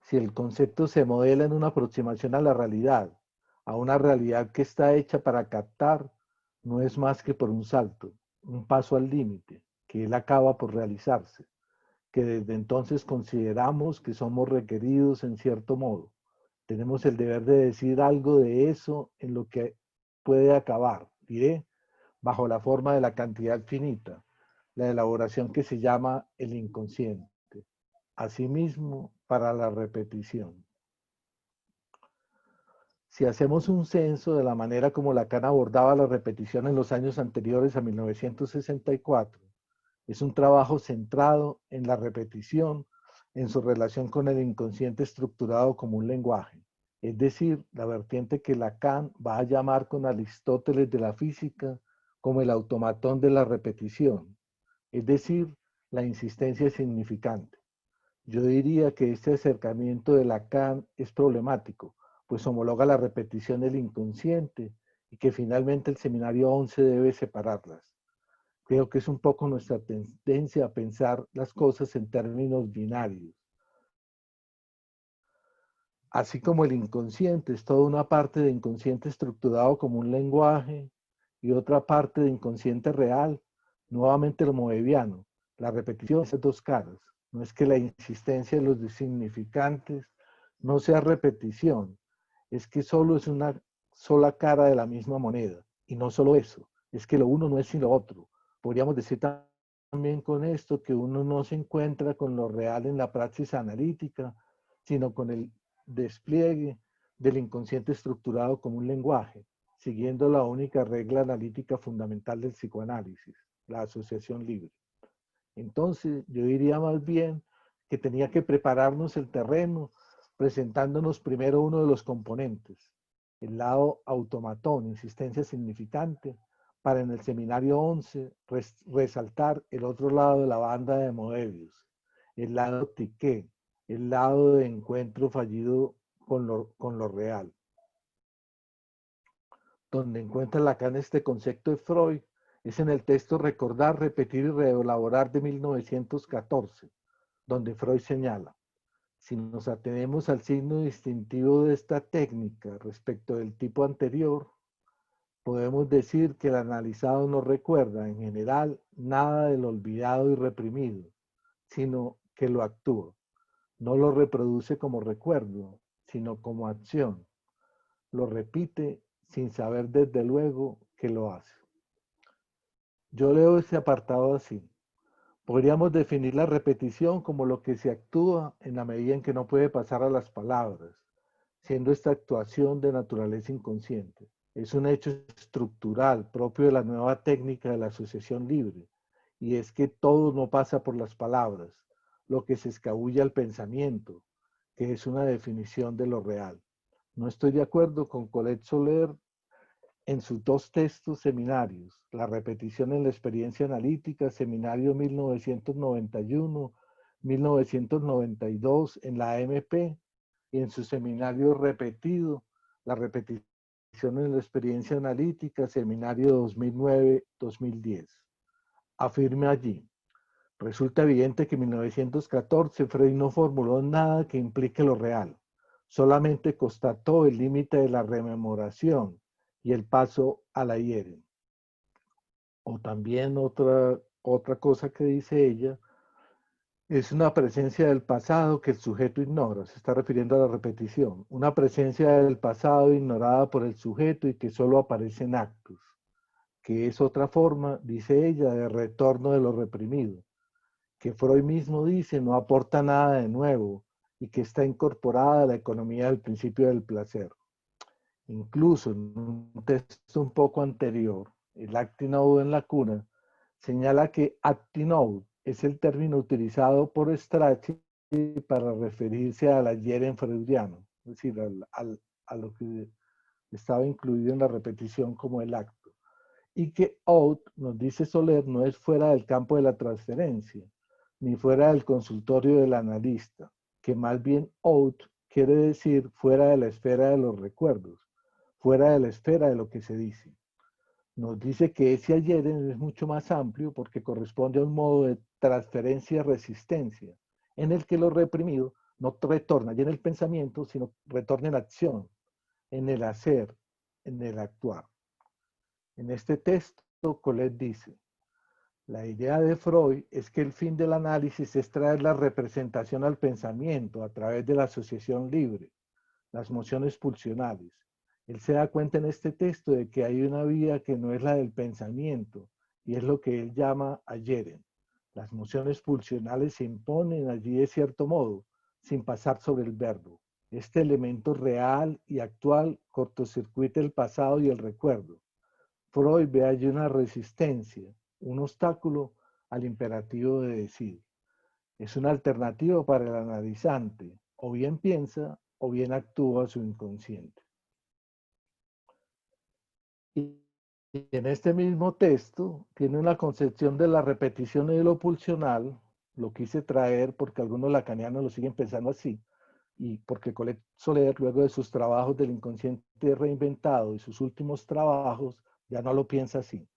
si el concepto se modela en una aproximación a la realidad, a una realidad que está hecha para captar, no es más que por un salto, un paso al límite, que él acaba por realizarse, que desde entonces consideramos que somos requeridos en cierto modo. Tenemos el deber de decir algo de eso en lo que puede acabar, diré, bajo la forma de la cantidad finita, la elaboración que se llama el inconsciente. Asimismo, para la repetición. Si hacemos un censo de la manera como Lacan abordaba la repetición en los años anteriores a 1964, es un trabajo centrado en la repetición, en su relación con el inconsciente estructurado como un lenguaje, es decir, la vertiente que Lacan va a llamar con Aristóteles de la física como el automatón de la repetición, es decir, la insistencia significante. Yo diría que este acercamiento de Lacan es problemático, pues homologa la repetición del inconsciente y que finalmente el seminario 11 debe separarlas. Creo que es un poco nuestra tendencia a pensar las cosas en términos binarios. Así como el inconsciente es toda una parte de inconsciente estructurado como un lenguaje y otra parte de inconsciente real, nuevamente lo moebiano, la repetición es dos caras. No es que la insistencia de los significantes no sea repetición, es que solo es una sola cara de la misma moneda. Y no solo eso, es que lo uno no es sin lo otro. Podríamos decir también con esto que uno no se encuentra con lo real en la praxis analítica, sino con el despliegue del inconsciente estructurado como un lenguaje, siguiendo la única regla analítica fundamental del psicoanálisis, la asociación libre. Entonces, yo diría más bien que tenía que prepararnos el terreno presentándonos primero uno de los componentes, el lado automatón, insistencia significante, para en el seminario 11 resaltar el otro lado de la banda de Moebius, el lado tiqué, el lado de encuentro fallido con lo real. Donde encuentra Lacan este concepto de Freud es en el texto Recordar, Repetir y Reelaborar de 1914, donde Freud señala, si nos atenemos al signo distintivo de esta técnica respecto del tipo anterior, podemos decir que el analizado no recuerda en general nada del olvidado y reprimido, sino que lo actúa. No lo reproduce como recuerdo, sino como acción. Lo repite sin saber desde luego que lo hace. Yo leo este apartado así. Podríamos definir la repetición como lo que se actúa en la medida en que no puede pasar a las palabras, siendo esta actuación de naturaleza inconsciente. Es un hecho estructural propio de la nueva técnica de la asociación libre, y es que todo no pasa por las palabras, lo que se escabulle al pensamiento, que es una definición de lo real. No estoy de acuerdo con Colette Soler en sus dos textos seminarios, La repetición en la experiencia analítica, seminario 1991-1992 en la AMP, y en su seminario repetido, La repetición en la experiencia analítica, seminario 2009-2010. Afirme allí, resulta evidente que en 1914 Freud no formuló nada que implique lo real, solamente constató el límite de la rememoración y el paso a la hieren. O también otra cosa que dice ella, es una presencia del pasado que el sujeto ignora, se está refiriendo a la repetición, una presencia del pasado ignorada por el sujeto y que solo aparece en actos, que es otra forma, dice ella, de retorno de lo reprimido, que Freud mismo dice no aporta nada de nuevo y que está incorporada a la economía del principio del placer. Incluso en un texto un poco anterior, el acting out en la cuna, señala que acting out es el término utilizado por Strachey para referirse al ayer en freudiano, es decir, a lo que estaba incluido en la repetición como el acto. Y que out, nos dice Soler, no es fuera del campo de la transferencia, ni fuera del consultorio del analista, que más bien out quiere decir fuera de la esfera de los recuerdos, fuera de la esfera de lo que se dice. Nos dice que ese ayer es mucho más amplio porque corresponde a un modo de transferencia-resistencia, en el que lo reprimido no retorna ya en el pensamiento, sino retorna en acción, en el hacer, en el actuar. En este texto, Colette dice, la idea de Freud es que el fin del análisis es traer la representación al pensamiento a través de la asociación libre, las mociones pulsionales. Él se da cuenta en este texto de que hay una vía que no es la del pensamiento, y es lo que él llama ayeren. Las mociones pulsionales se imponen allí de cierto modo, sin pasar sobre el verbo. Este elemento real y actual cortocircuita el pasado y el recuerdo. Freud ve allí una resistencia, un obstáculo al imperativo de decir. Es una alternativa para el analizante, o bien piensa o bien actúa su inconsciente. Y en este mismo texto tiene una concepción de la repetición y de lo pulsional, lo quise traer porque algunos lacanianos lo siguen pensando así, y porque Colette Soler, luego de sus trabajos del inconsciente reinventado y sus últimos trabajos, ya no lo piensa así.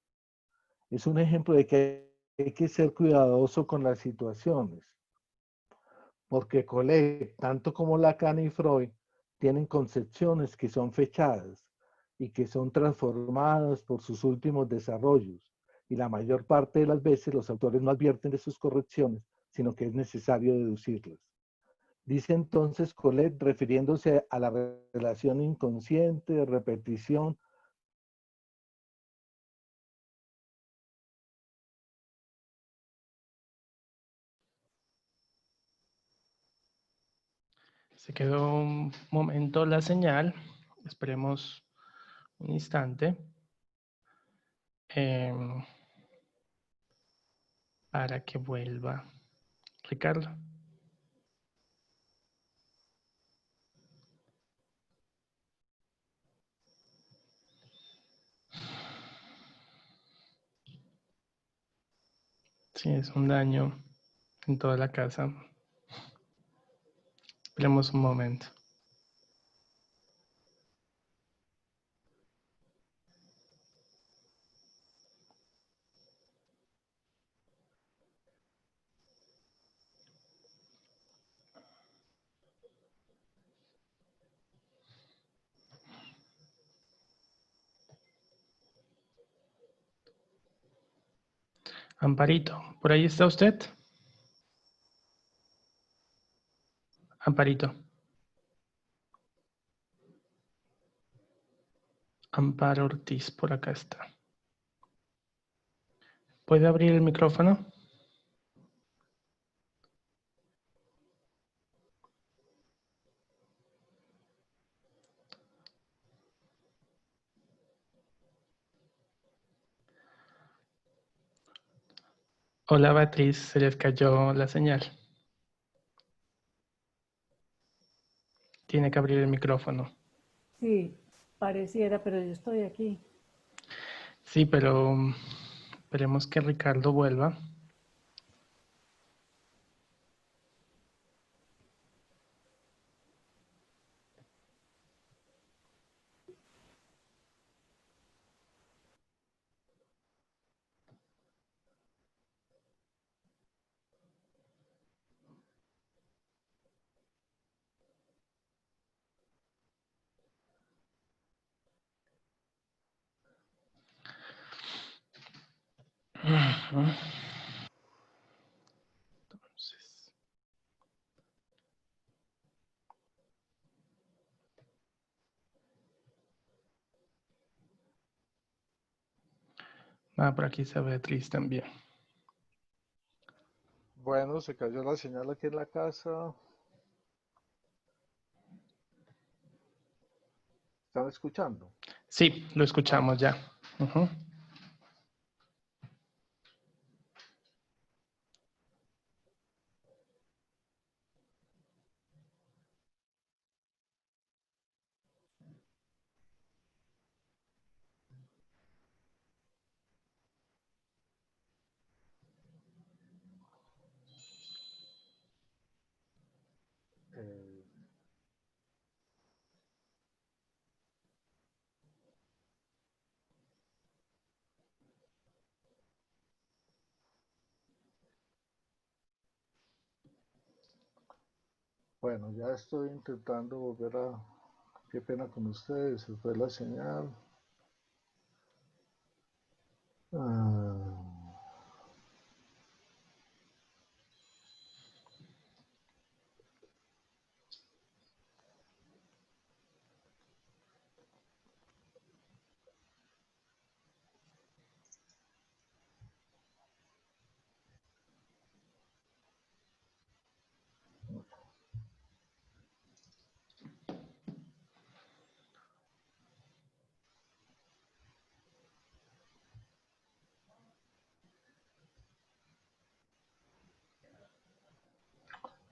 Es un ejemplo de que hay que ser cuidadoso con las situaciones, porque Colette, tanto como Lacan y Freud, tienen concepciones que son fechadas y que son transformadas por sus últimos desarrollos, y la mayor parte de las veces los autores no advierten de sus correcciones, sino que es necesario deducirlas. Dice entonces Colette, refiriéndose a la relación inconsciente, de repetición. Se quedó un momento la señal. Esperemos un instante para que vuelva. Ricardo. Sí, es un daño en toda la casa. Esperemos un momento. Amparito, ¿por ahí está usted? Amparito. Amparo Ortiz, por acá está. ¿Puede abrir el micrófono? Hola Beatriz, se les cayó la señal. Tiene que abrir el micrófono. Sí, pareciera, pero yo estoy aquí. Sí, pero esperemos que Ricardo vuelva. Entonces, por aquí está Beatriz también. Bueno, se cayó la señal aquí en la casa. ¿Están escuchando? Sí, lo escuchamos ya. Bueno, ya estoy intentando volver a... Qué pena con ustedes, se fue la señal. Ah,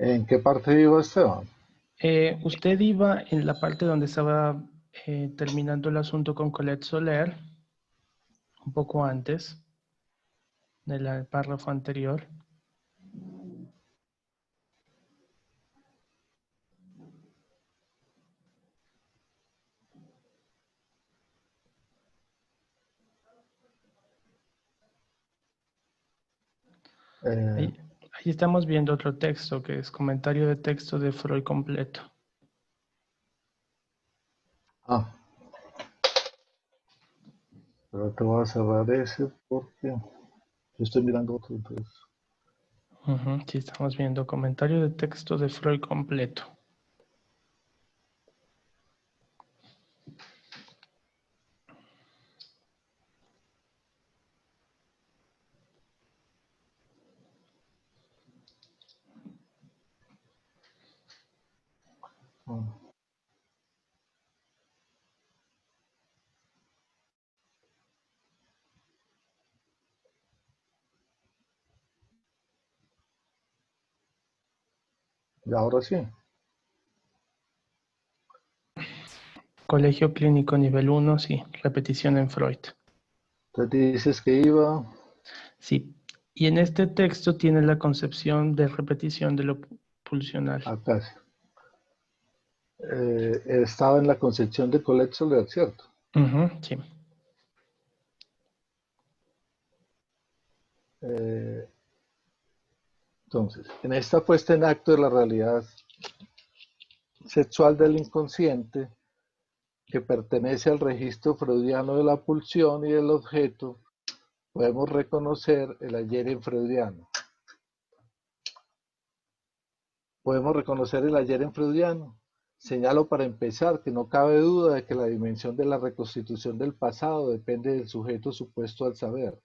¿en qué parte iba Esteban? Usted iba en la parte donde estaba terminando el asunto con Colette Soler, un poco antes del párrafo anterior. Eh, Ahí estamos viendo otro texto que es comentario de texto de Freud completo. ah, pero te voy a cerrar ese porque yo estoy mirando otro entonces. Sí, estamos viendo comentario de texto de Freud completo. Ah, y ahora sí. Colegio clínico nivel 1, sí, repetición en Freud. Entonces dices que iba Sí, y en este texto tiene la concepción de repetición de lo pulsional. acá. Estaba en la concepción de Colette Soler, ¿cierto? Sí. Eh, entonces, en esta puesta en acto de la realidad sexual del inconsciente, que pertenece al registro freudiano de la pulsión y del objeto, podemos reconocer el ayer en freudiano. Podemos reconocer el ayer en freudiano. Señalo para empezar que no cabe duda de que la dimensión de la reconstitución del pasado depende del sujeto supuesto al saber.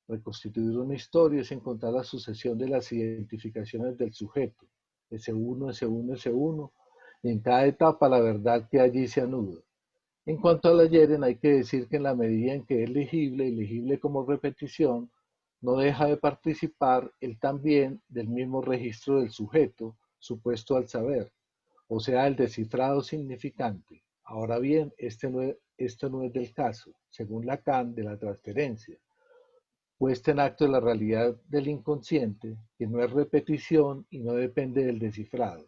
Reconstituir una historia es encontrar la sucesión de las identificaciones del sujeto, S1, S1, S1, y en cada etapa la verdad que allí se anuda. En cuanto al ayer, hay que decir que en la medida en que es legible y legible como repetición, no deja de participar él también del mismo registro del sujeto, supuesto al saber, o sea, el descifrado significante. Ahora bien, esto no es del caso, según Lacan, de la transferencia puesta en acto de la realidad del inconsciente, que no es repetición y no depende del descifrado.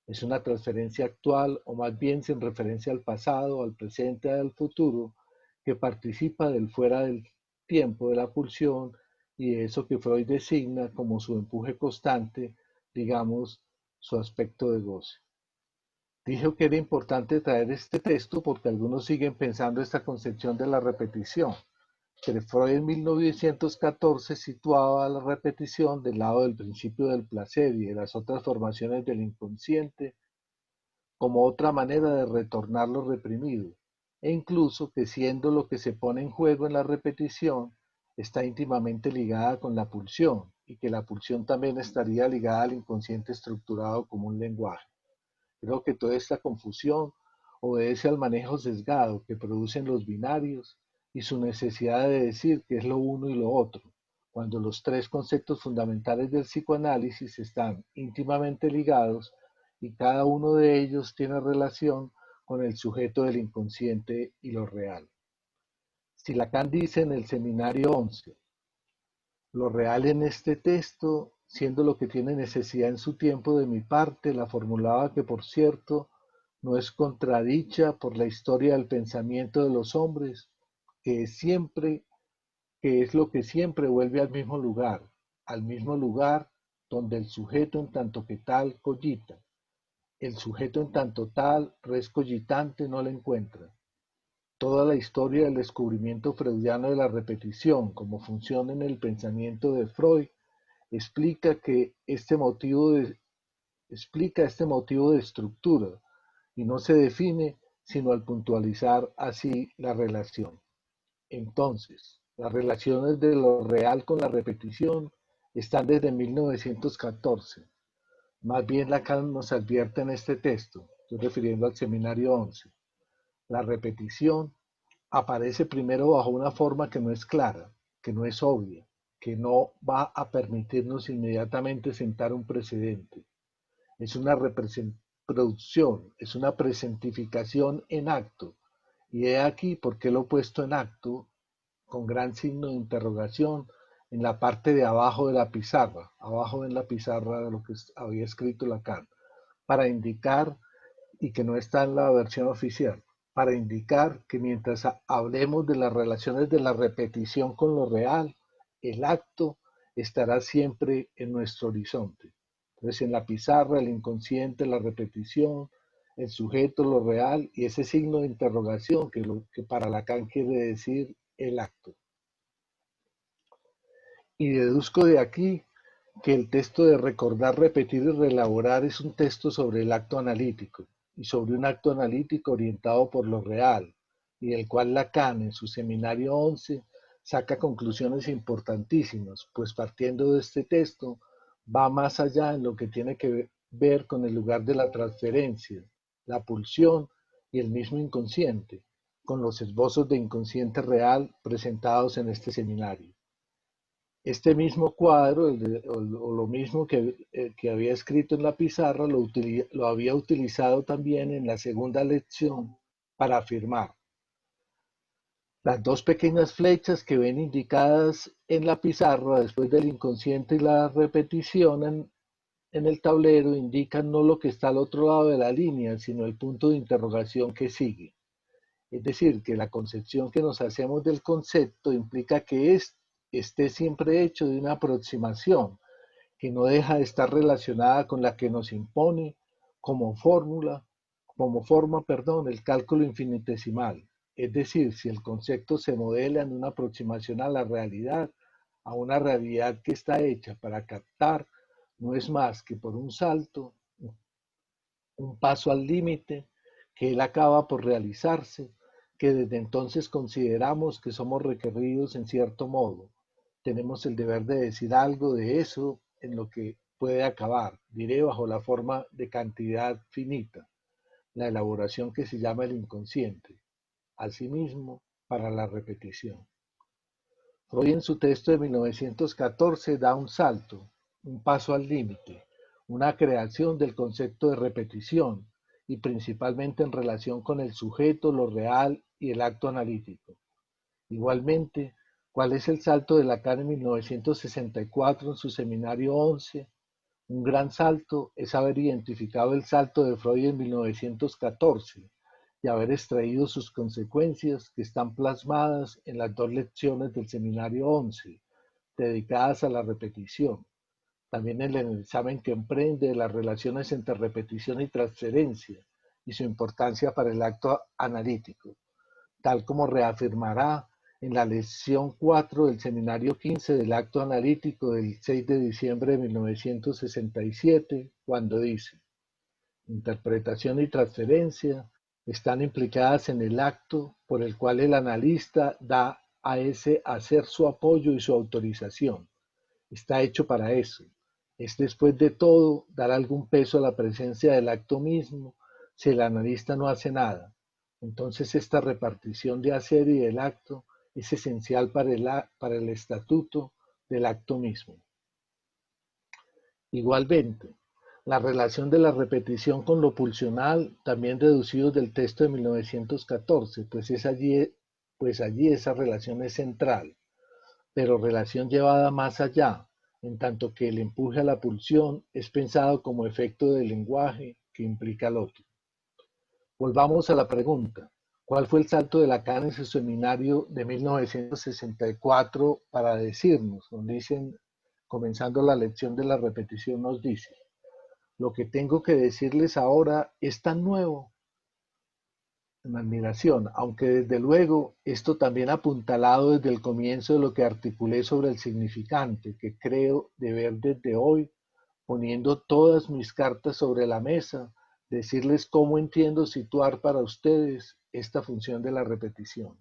Es una transferencia actual o más bien sin referencia al pasado, al presente y al futuro, que participa del fuera del tiempo de la pulsión y de eso que Freud designa como su empuje constante, digamos, su aspecto de goce. Dijo que era importante traer este texto porque algunos siguen pensando esta concepción de la repetición, que Freud en 1914 situaba la repetición del lado del principio del placer y de las otras formaciones del inconsciente como otra manera de retornar lo reprimido, e incluso que siendo lo que se pone en juego en la repetición, está íntimamente ligada con la pulsión y que la pulsión también estaría ligada al inconsciente estructurado como un lenguaje. Creo que toda esta confusión obedece al manejo sesgado que producen los binarios y su necesidad de decir qué es lo uno y lo otro, cuando los tres conceptos fundamentales del psicoanálisis están íntimamente ligados y cada uno de ellos tiene relación con el sujeto del inconsciente y lo real. Si Lacan dice en el seminario 11, lo real en este texto, siendo lo que tiene necesidad en su tiempo de mi parte, la formulaba que, por cierto, no es contradicha por la historia del pensamiento de los hombres, que es siempre, que es lo que siempre vuelve al mismo lugar donde el sujeto en tanto que tal cogita. El sujeto en tanto tal, res cogitante, no la encuentra. Toda la historia del descubrimiento freudiano de la repetición como función en el pensamiento de Freud explica este motivo de estructura y no se define sino al puntualizar así la relación. Entonces, las relaciones de lo real con la repetición están desde 1914. Más bien Lacan nos advierte en este texto, estoy refiriendo al seminario 11. La repetición aparece primero bajo una forma que no es clara, que no es obvia, que no va a permitirnos inmediatamente sentar un precedente. Es una reproducción, es una presentificación en acto. Y he aquí por qué lo he puesto en acto, con gran signo de interrogación, en la parte de abajo de la pizarra, abajo en la pizarra de lo que había escrito Lacan, para indicar, y que no está en la versión oficial, para indicar que mientras hablemos de las relaciones de la repetición con lo real, el acto estará siempre en nuestro horizonte. Entonces, en la pizarra, el inconsciente, la repetición, el sujeto, lo real, y ese signo de interrogación que para Lacan quiere decir el acto. Y deduzco de aquí que el texto de recordar, repetir y reelaborar es un texto sobre el acto analítico, y sobre un acto analítico orientado por lo real, y del cual Lacan en su seminario 11 saca conclusiones importantísimas, pues partiendo de este texto va más allá en lo que tiene que ver con el lugar de la transferencia, la pulsión y el mismo inconsciente, con los esbozos de inconsciente real presentados en este seminario. Este mismo cuadro, o lo mismo que había escrito en la pizarra, lo había utilizado también en la segunda lección para afirmar. Las dos pequeñas flechas que ven indicadas en la pizarra después del inconsciente y la repetición en el tablero indican no lo que está al otro lado de la línea, sino el punto de interrogación que sigue. Es decir, que la concepción que nos hacemos del concepto implica que esté siempre hecho de una aproximación que no deja de estar relacionada con la que nos impone como forma, el cálculo infinitesimal. Es decir, si el concepto se modela en una aproximación a la realidad, a una realidad que está hecha para captar, no es más que por un salto, un paso al límite, que él acaba por realizarse, que desde entonces consideramos que somos requeridos en cierto modo. Tenemos el deber de decir algo de eso en lo que puede acabar, diré bajo la forma de cantidad finita, la elaboración que se llama el inconsciente, asimismo para la repetición. Freud en su texto de 1914 da un salto, un paso al límite, una creación del concepto de repetición y principalmente en relación con el sujeto, lo real y el acto analítico. Igualmente, ¿cuál es el salto de Lacan en 1964 en su seminario 11? Un gran salto es haber identificado el salto de Freud en 1914 y haber extraído sus consecuencias que están plasmadas en las dos lecciones del seminario 11, dedicadas a la repetición. También en el examen que emprende de las relaciones entre repetición y transferencia y su importancia para el acto analítico, tal como reafirmará en la lección 4 del seminario 15 del acto analítico del 6 de diciembre de 1967, cuando dice: interpretación y transferencia están implicadas en el acto por el cual el analista da a ese hacer su apoyo y su autorización. Está hecho para eso. Es después de todo dar algún peso a la presencia del acto mismo si el analista no hace nada. Entonces esta repartición de hacer y del acto es esencial para el estatuto del acto mismo. Igualmente, la relación de la repetición con lo pulsional, también deducidos del texto de 1914, pues allí esa relación es central, pero relación llevada más allá, en tanto que el empuje a la pulsión es pensado como efecto del lenguaje que implica al otro. Volvamos a la pregunta: ¿cuál fue el salto de Lacan en su seminario de 1964 para decirnos? Comenzando la lección de la repetición, nos dice: lo que tengo que decirles ahora es tan nuevo, en admiración, aunque desde luego esto también apuntalado desde el comienzo de lo que articulé sobre el significante, que creo deber desde hoy, poniendo todas mis cartas sobre la mesa, decirles cómo entiendo situar para ustedes esta función de la repetición.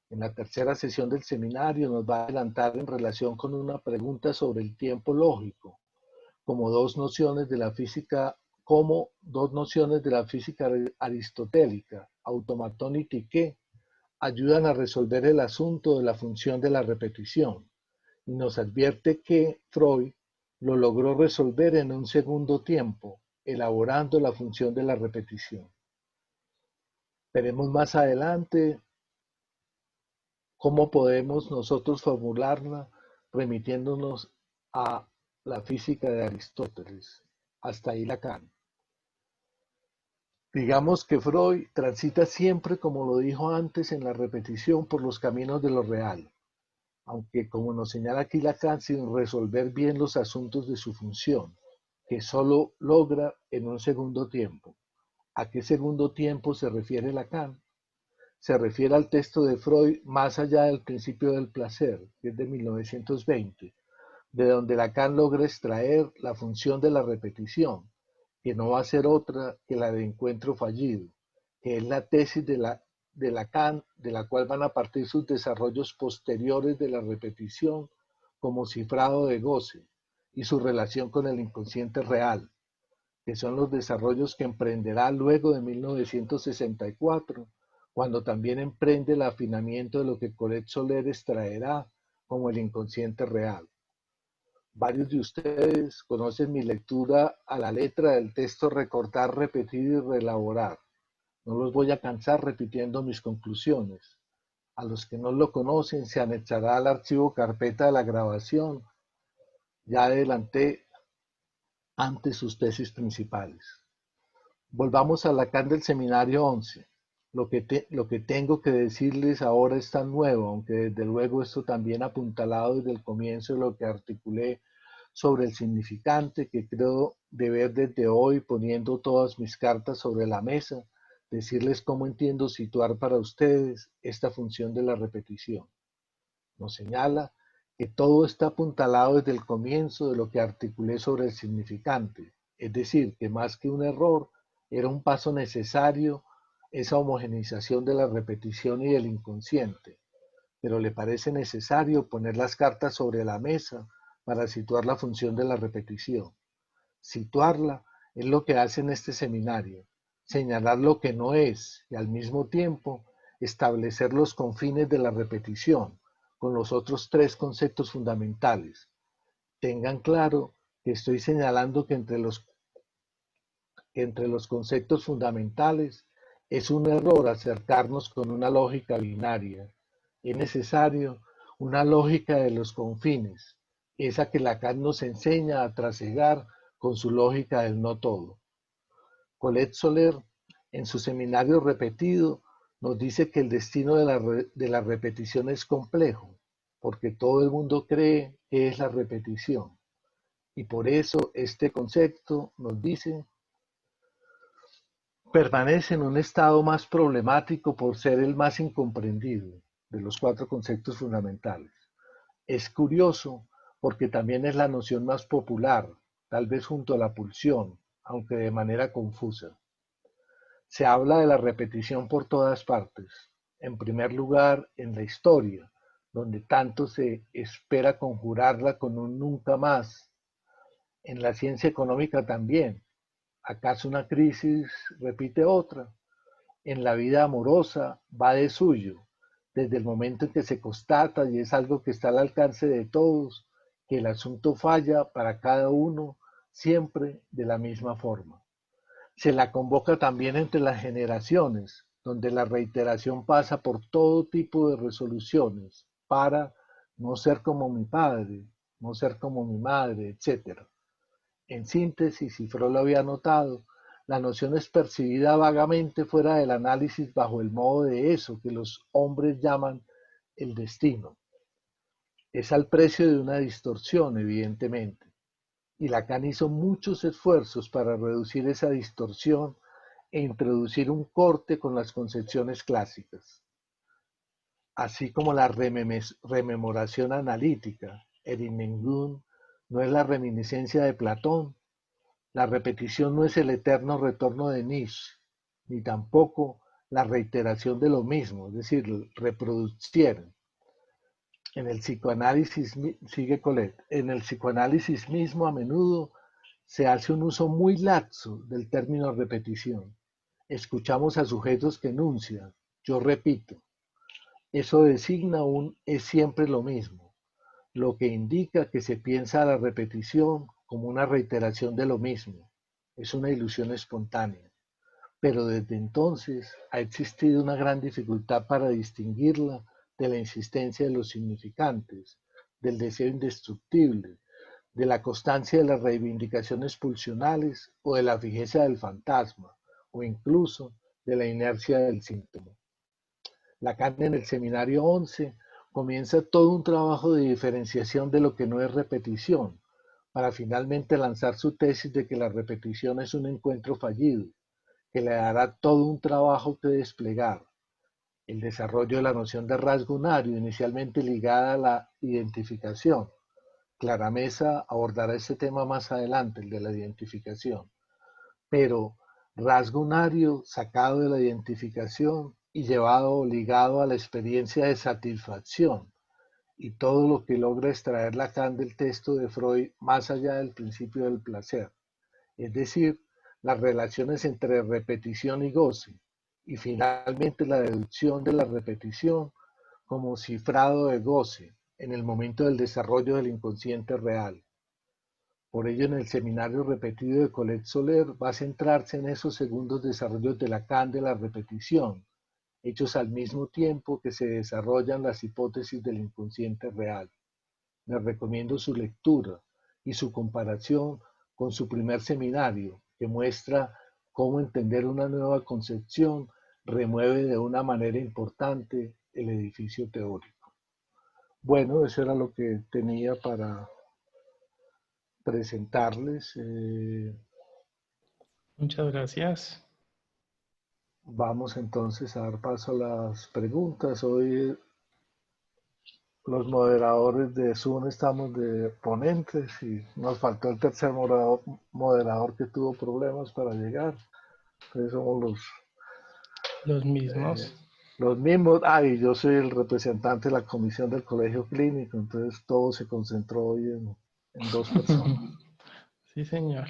En la tercera sesión del seminario nos va a adelantar en relación con una pregunta sobre el tiempo lógico, como dos nociones de la física, aristotélica, automatón y Tiquet, ayudan a resolver el asunto de la función de la repetición, y nos advierte que Freud lo logró resolver en un segundo tiempo, elaborando la función de la repetición. Veremos más adelante cómo podemos nosotros formularla remitiéndonos a la física de Aristóteles. Hasta ahí Lacan. Digamos que Freud transita siempre, como lo dijo antes, en la repetición por los caminos de lo real, aunque como nos señala aquí Lacan, sin resolver bien los asuntos de su función, que solo logra en un segundo tiempo. ¿A qué segundo tiempo se refiere Lacan? Se refiere al texto de Freud Más allá del principio del placer, que es de 1920, de donde Lacan logra extraer la función de la repetición, que no va a ser otra que la de encuentro fallido, que es la tesis de Lacan, de la cual van a partir sus desarrollos posteriores de la repetición como cifrado de goce y su relación con el inconsciente real, que son los desarrollos que emprenderá luego de 1964, cuando también emprende el afinamiento de lo que Colette Soler extraerá como el inconsciente real. Varios de ustedes conocen mi lectura a la letra del texto Recortar, Repetir y Reelaborar. No los voy a cansar repitiendo mis conclusiones. A los que no lo conocen se anexará al archivo carpeta de la grabación. Ya adelanté antes sus tesis principales. Volvamos a Lacan del seminario 11. Lo que tengo que decirles ahora es tan nuevo, aunque desde luego esto también apuntalado desde el comienzo de lo que articulé sobre el significante, que creo deber desde hoy, poniendo todas mis cartas sobre la mesa, decirles cómo entiendo situar para ustedes esta función de la repetición. Nos señala que todo está apuntalado desde el comienzo de lo que articulé sobre el significante, es decir, que más que un error, era un paso necesario esa homogeneización de la repetición y del inconsciente, pero le parece necesario poner las cartas sobre la mesa para situar la función de la repetición. Situarla es lo que hace en este seminario, señalar lo que no es y al mismo tiempo establecer los confines de la repetición con los otros tres conceptos fundamentales. Tengan claro que estoy señalando que entre los conceptos fundamentales es un error acercarnos con una lógica binaria. Es necesario una lógica de los confines, esa que Lacan nos enseña a trasegar con su lógica del no todo. Colette Soler, en su seminario repetido, nos dice que el destino de la repetición es complejo, porque todo el mundo cree que es la repetición. Y por eso este concepto nos dice permanece en un estado más problemático por ser el más incomprendido de los cuatro conceptos fundamentales. Es curioso porque también es la noción más popular, tal vez junto a la pulsión, aunque de manera confusa. Se habla de la repetición por todas partes. En primer lugar, en la historia, donde tanto se espera conjurarla con un nunca más. En la ciencia económica también. ¿Acaso una crisis repite otra? En la vida amorosa va de suyo, desde el momento en que se constata, y es algo que está al alcance de todos, que el asunto falla para cada uno siempre de la misma forma. Se la convoca también entre las generaciones, donde la reiteración pasa por todo tipo de resoluciones para no ser como mi padre, no ser como mi madre, etc. En síntesis, y Freud lo había notado, la noción es percibida vagamente fuera del análisis bajo el modo de eso que los hombres llaman el destino. Es al precio de una distorsión, evidentemente. y Lacan hizo muchos esfuerzos para reducir esa distorsión e introducir un corte con las concepciones clásicas, así como la rememoración analítica. Erinmengun no es la reminiscencia de Platón, la repetición no es el eterno retorno de Nietzsche, ni tampoco la reiteración de lo mismo, es decir, reproducir. En el psicoanálisis, sigue Colette, en el psicoanálisis mismo a menudo se hace un uso muy laxo del término repetición. Escuchamos a sujetos que enuncian, yo repito. Eso designa un es siempre lo mismo, lo que indica que se piensa a la repetición como una reiteración de lo mismo. Es una ilusión espontánea. Pero desde entonces ha existido una gran dificultad para distinguirla de la insistencia de los significantes, del deseo indestructible, de la constancia de las reivindicaciones pulsionales o de la fijeza del fantasma, o incluso de la inercia del síntoma. Lacan en el seminario 11 comienza todo un trabajo de diferenciación de lo que no es repetición, para finalmente lanzar su tesis de que la repetición es un encuentro fallido, que le dará todo un trabajo que desplegar. El desarrollo de la noción de rasgo unario, inicialmente ligada a la identificación. Clara Mesa abordará este tema más adelante, el de la identificación. Pero rasgo unario sacado de la identificación y llevado o ligado a la experiencia de satisfacción y todo lo que logra extraer Lacan del texto de Freud más allá del principio del placer, es decir, las relaciones entre repetición y goce, y finalmente la deducción de la repetición como cifrado de goce en el momento del desarrollo del inconsciente real. Por ello, en el seminario repetido de Colette Soler va a centrarse en esos segundos desarrollos de Lacan de la repetición, hechos al mismo tiempo que se desarrollan las hipótesis del inconsciente real. Les recomiendo su lectura y su comparación con su primer seminario, que muestra cómo entender una nueva concepción remueve de una manera importante el edificio teórico. Bueno, eso era lo que tenía para presentarles. Muchas gracias. Vamos entonces a dar paso a las preguntas. Hoy los moderadores de Zoom estamos de ponentes y nos faltó el tercer moderador que tuvo problemas para llegar. Entonces somos Los mismos. los mismos. Y yo soy el representante de la comisión del colegio clínico, entonces todo se concentró hoy en dos personas. Sí, señor.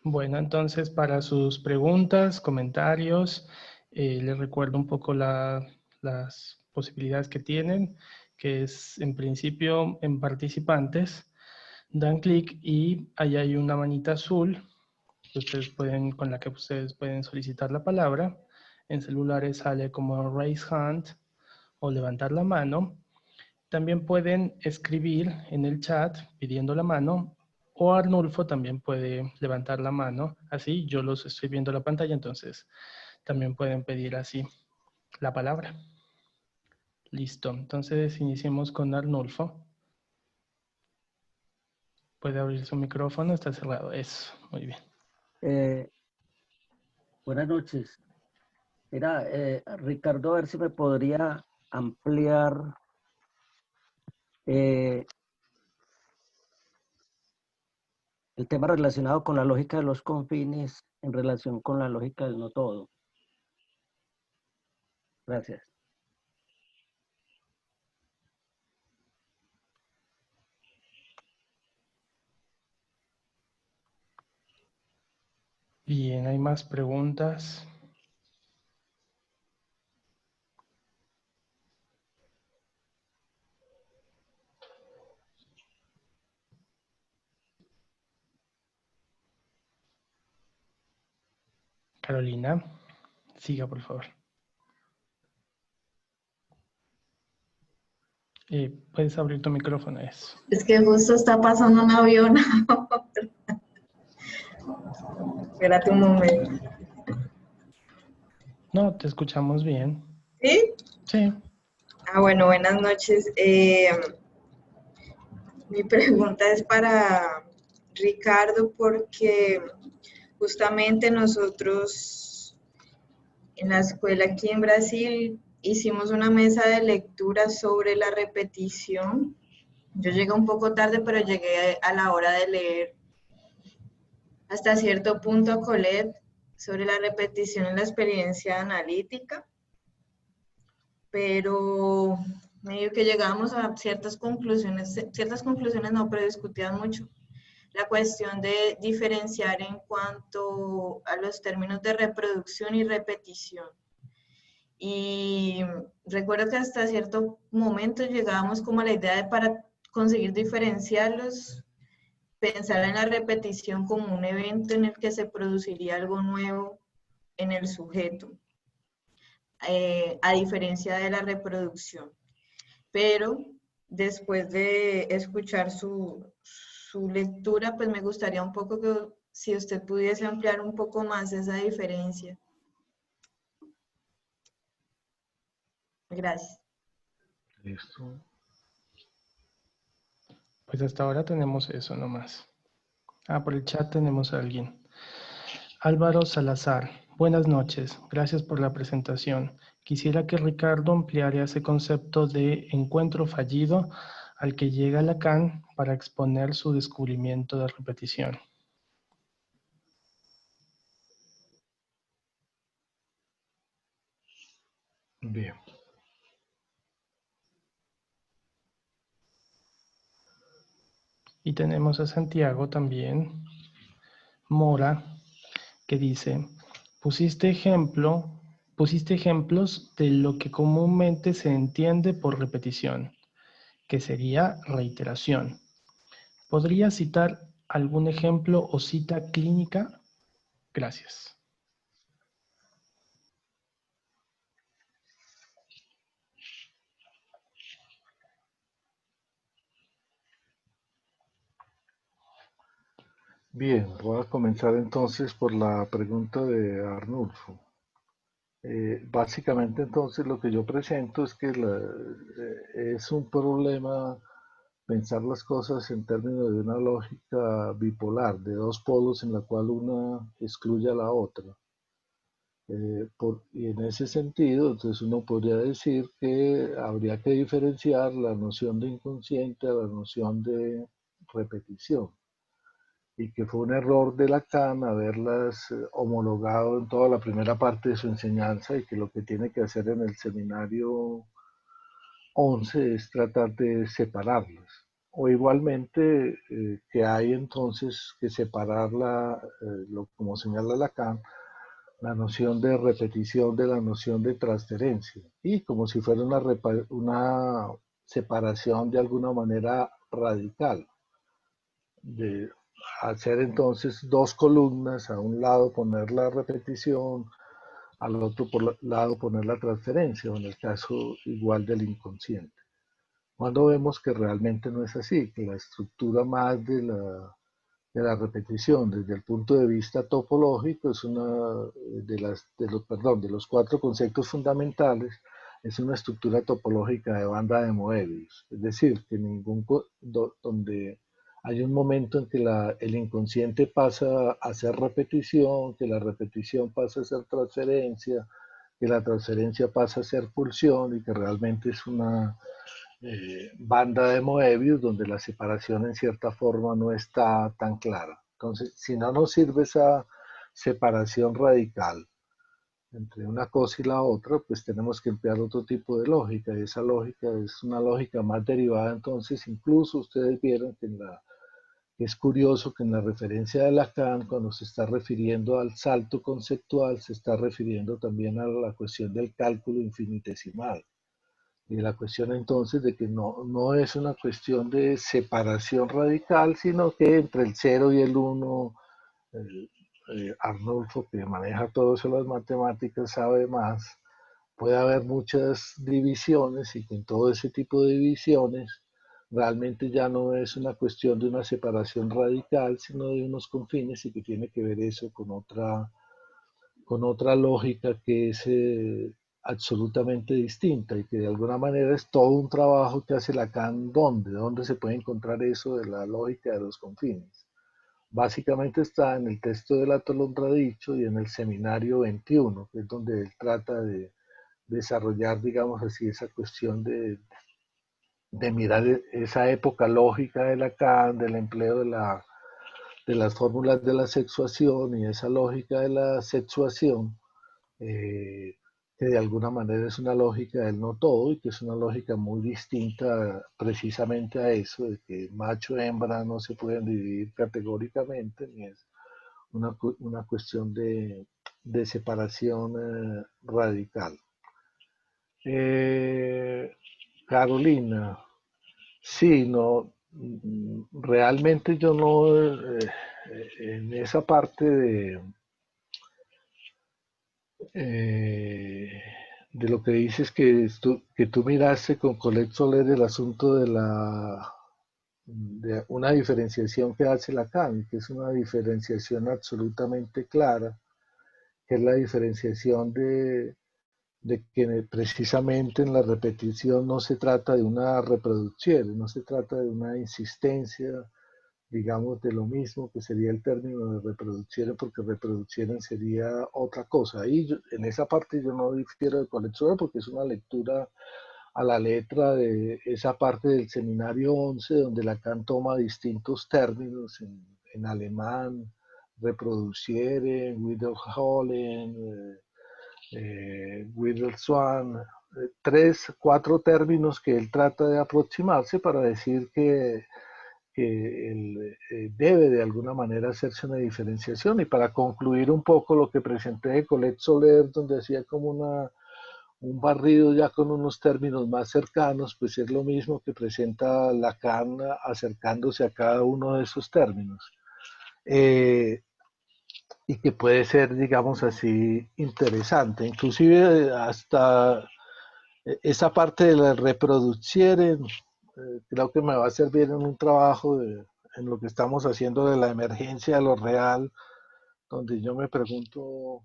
Bueno, entonces para sus preguntas, comentarios, les recuerdo un poco las posibilidades que tienen, que es en principio en participantes. Dan clic y ahí hay una manita azul que ustedes pueden, con la que ustedes pueden solicitar la palabra. En celulares sale como raise hand o levantar la mano. También pueden escribir en el chat pidiendo la mano, o Arnulfo también puede levantar la mano. Así yo los estoy viendo en la pantalla, entonces también pueden pedir así la palabra. Listo, entonces iniciemos con Arnulfo. Puede abrir su micrófono, está cerrado. Eso, muy bien. Buenas noches. Mira, Ricardo, a ver si me podría ampliar el tema relacionado con la lógica de los confines en relación con la lógica del no todo. Gracias. Bien, ¿hay más preguntas? Carolina, siga por favor. Puedes abrir tu micrófono, eso. Es que justo está pasando un avión. Espérate un momento. No, te escuchamos bien. ¿Sí? Sí. Bueno, buenas noches. Mi pregunta es para Ricardo, porque justamente nosotros en la escuela aquí en Brasil hicimos una mesa de lectura sobre la repetición. Yo llegué un poco tarde, pero llegué a la hora de leer hasta cierto punto a Colette sobre la repetición en la experiencia analítica, pero medio que llegamos a ciertas conclusiones no, pero discutían mucho la cuestión de diferenciar en cuanto a los términos de reproducción y repetición. Y recuerdo que hasta cierto momento llegábamos como a la idea de para conseguir diferenciarlos, pensar en la repetición como un evento en el que se produciría algo nuevo en el sujeto, a diferencia de la reproducción. Pero después de escuchar su lectura, pues me gustaría un poco que si usted pudiese ampliar un poco más esa diferencia. Gracias. Listo. Pues hasta ahora tenemos eso nomás. Por el chat tenemos a alguien. Álvaro Salazar, buenas noches, gracias por la presentación. Quisiera que Ricardo ampliara ese concepto de encuentro fallido al que llega Lacan para exponer su descubrimiento de repetición. Bien. Y tenemos a Santiago también, Mora, que dice, pusiste ejemplos de lo que comúnmente se entiende por repetición, que sería reiteración. ¿Podría citar algún ejemplo o cita clínica? Gracias. Bien, voy a comenzar entonces por la pregunta de Arnulfo. Básicamente entonces lo que yo presento es que es un problema pensar las cosas en términos de una lógica bipolar, de dos polos en la cual una excluye a la otra. Y en ese sentido, entonces uno podría decir que habría que diferenciar la noción de inconsciente a la noción de repetición, y que fue un error de Lacan haberlas homologado en toda la primera parte de su enseñanza, y que lo que tiene que hacer en el seminario 11 es tratar de separarlas. O igualmente que hay entonces que separarla, como señala Lacan, la noción de repetición de la noción de transferencia, y como si fuera una separación de alguna manera radical, de hacer entonces dos columnas, a un lado poner la repetición, al otro lado poner la transferencia, o en el caso igual del inconsciente. Cuando vemos que realmente no es así, que la estructura más de la repetición desde el punto de vista topológico es una de los cuatro conceptos fundamentales, es una estructura topológica de banda de Moebius, es decir, que donde hay un momento en que el inconsciente pasa a ser repetición, que la repetición pasa a ser transferencia, que la transferencia pasa a ser pulsión, y que realmente es una banda de Moebius donde la separación en cierta forma no está tan clara. Entonces, si no nos sirve esa separación radical entre una cosa y la otra, pues tenemos que emplear otro tipo de lógica, y esa lógica es una lógica más derivada. Entonces, incluso ustedes vieron que es curioso que en la referencia de Lacan, cuando se está refiriendo al salto conceptual, se está refiriendo también a la cuestión del cálculo infinitesimal. Y la cuestión entonces de que no es una cuestión de separación radical, sino que entre el 0 y el 1, Arnulfo, que maneja todo eso las matemáticas, sabe más, puede haber muchas divisiones, y que en todo ese tipo de divisiones realmente ya no es una cuestión de una separación radical, sino de unos confines, y que tiene que ver eso con otra lógica que es absolutamente distinta, y que de alguna manera es todo un trabajo que hace Lacan. ¿Dónde se puede encontrar eso de la lógica de los confines? básicamente está en el texto del Atolondra dicho y en el seminario 21, que es donde él trata de desarrollar, digamos así, esa cuestión de mirar esa época lógica de Lacan, del empleo de las fórmulas de la sexuación y esa lógica de la sexuación, eh, que de alguna manera es una lógica del no todo y que es una lógica muy distinta precisamente a eso, de que macho y hembra no se pueden dividir categóricamente, ni es una cuestión de separación radical. Carolina, sí, no, realmente yo no, en esa parte eh, de lo que dices que tú miraste con Colette Soler el asunto de una diferenciación que hace Lacan, que es una diferenciación absolutamente clara, que es la diferenciación de que precisamente en la repetición no se trata de una reproducción, no se trata de una insistencia, digamos, de lo mismo que sería el término de reproducción, porque reproducción sería otra cosa. Ahí en esa parte yo no difiero de Colette porque es una lectura a la letra de esa parte del seminario 11, donde Lacan toma distintos términos en alemán, reproduciere, wiederholen, Wittelsbach, tres, cuatro términos que él trata de aproximarse para decir que él, debe de alguna manera hacerse una diferenciación. Y para concluir un poco lo que presenté de Colette Soler, donde hacía como un barrido ya con unos términos más cercanos, pues es lo mismo que presenta Lacan acercándose a cada uno de esos términos. Y que puede ser, digamos así, interesante. Inclusive hasta esa parte de la reproducción, creo que me va a servir en un trabajo en lo que estamos haciendo de la emergencia de lo real, donde yo me pregunto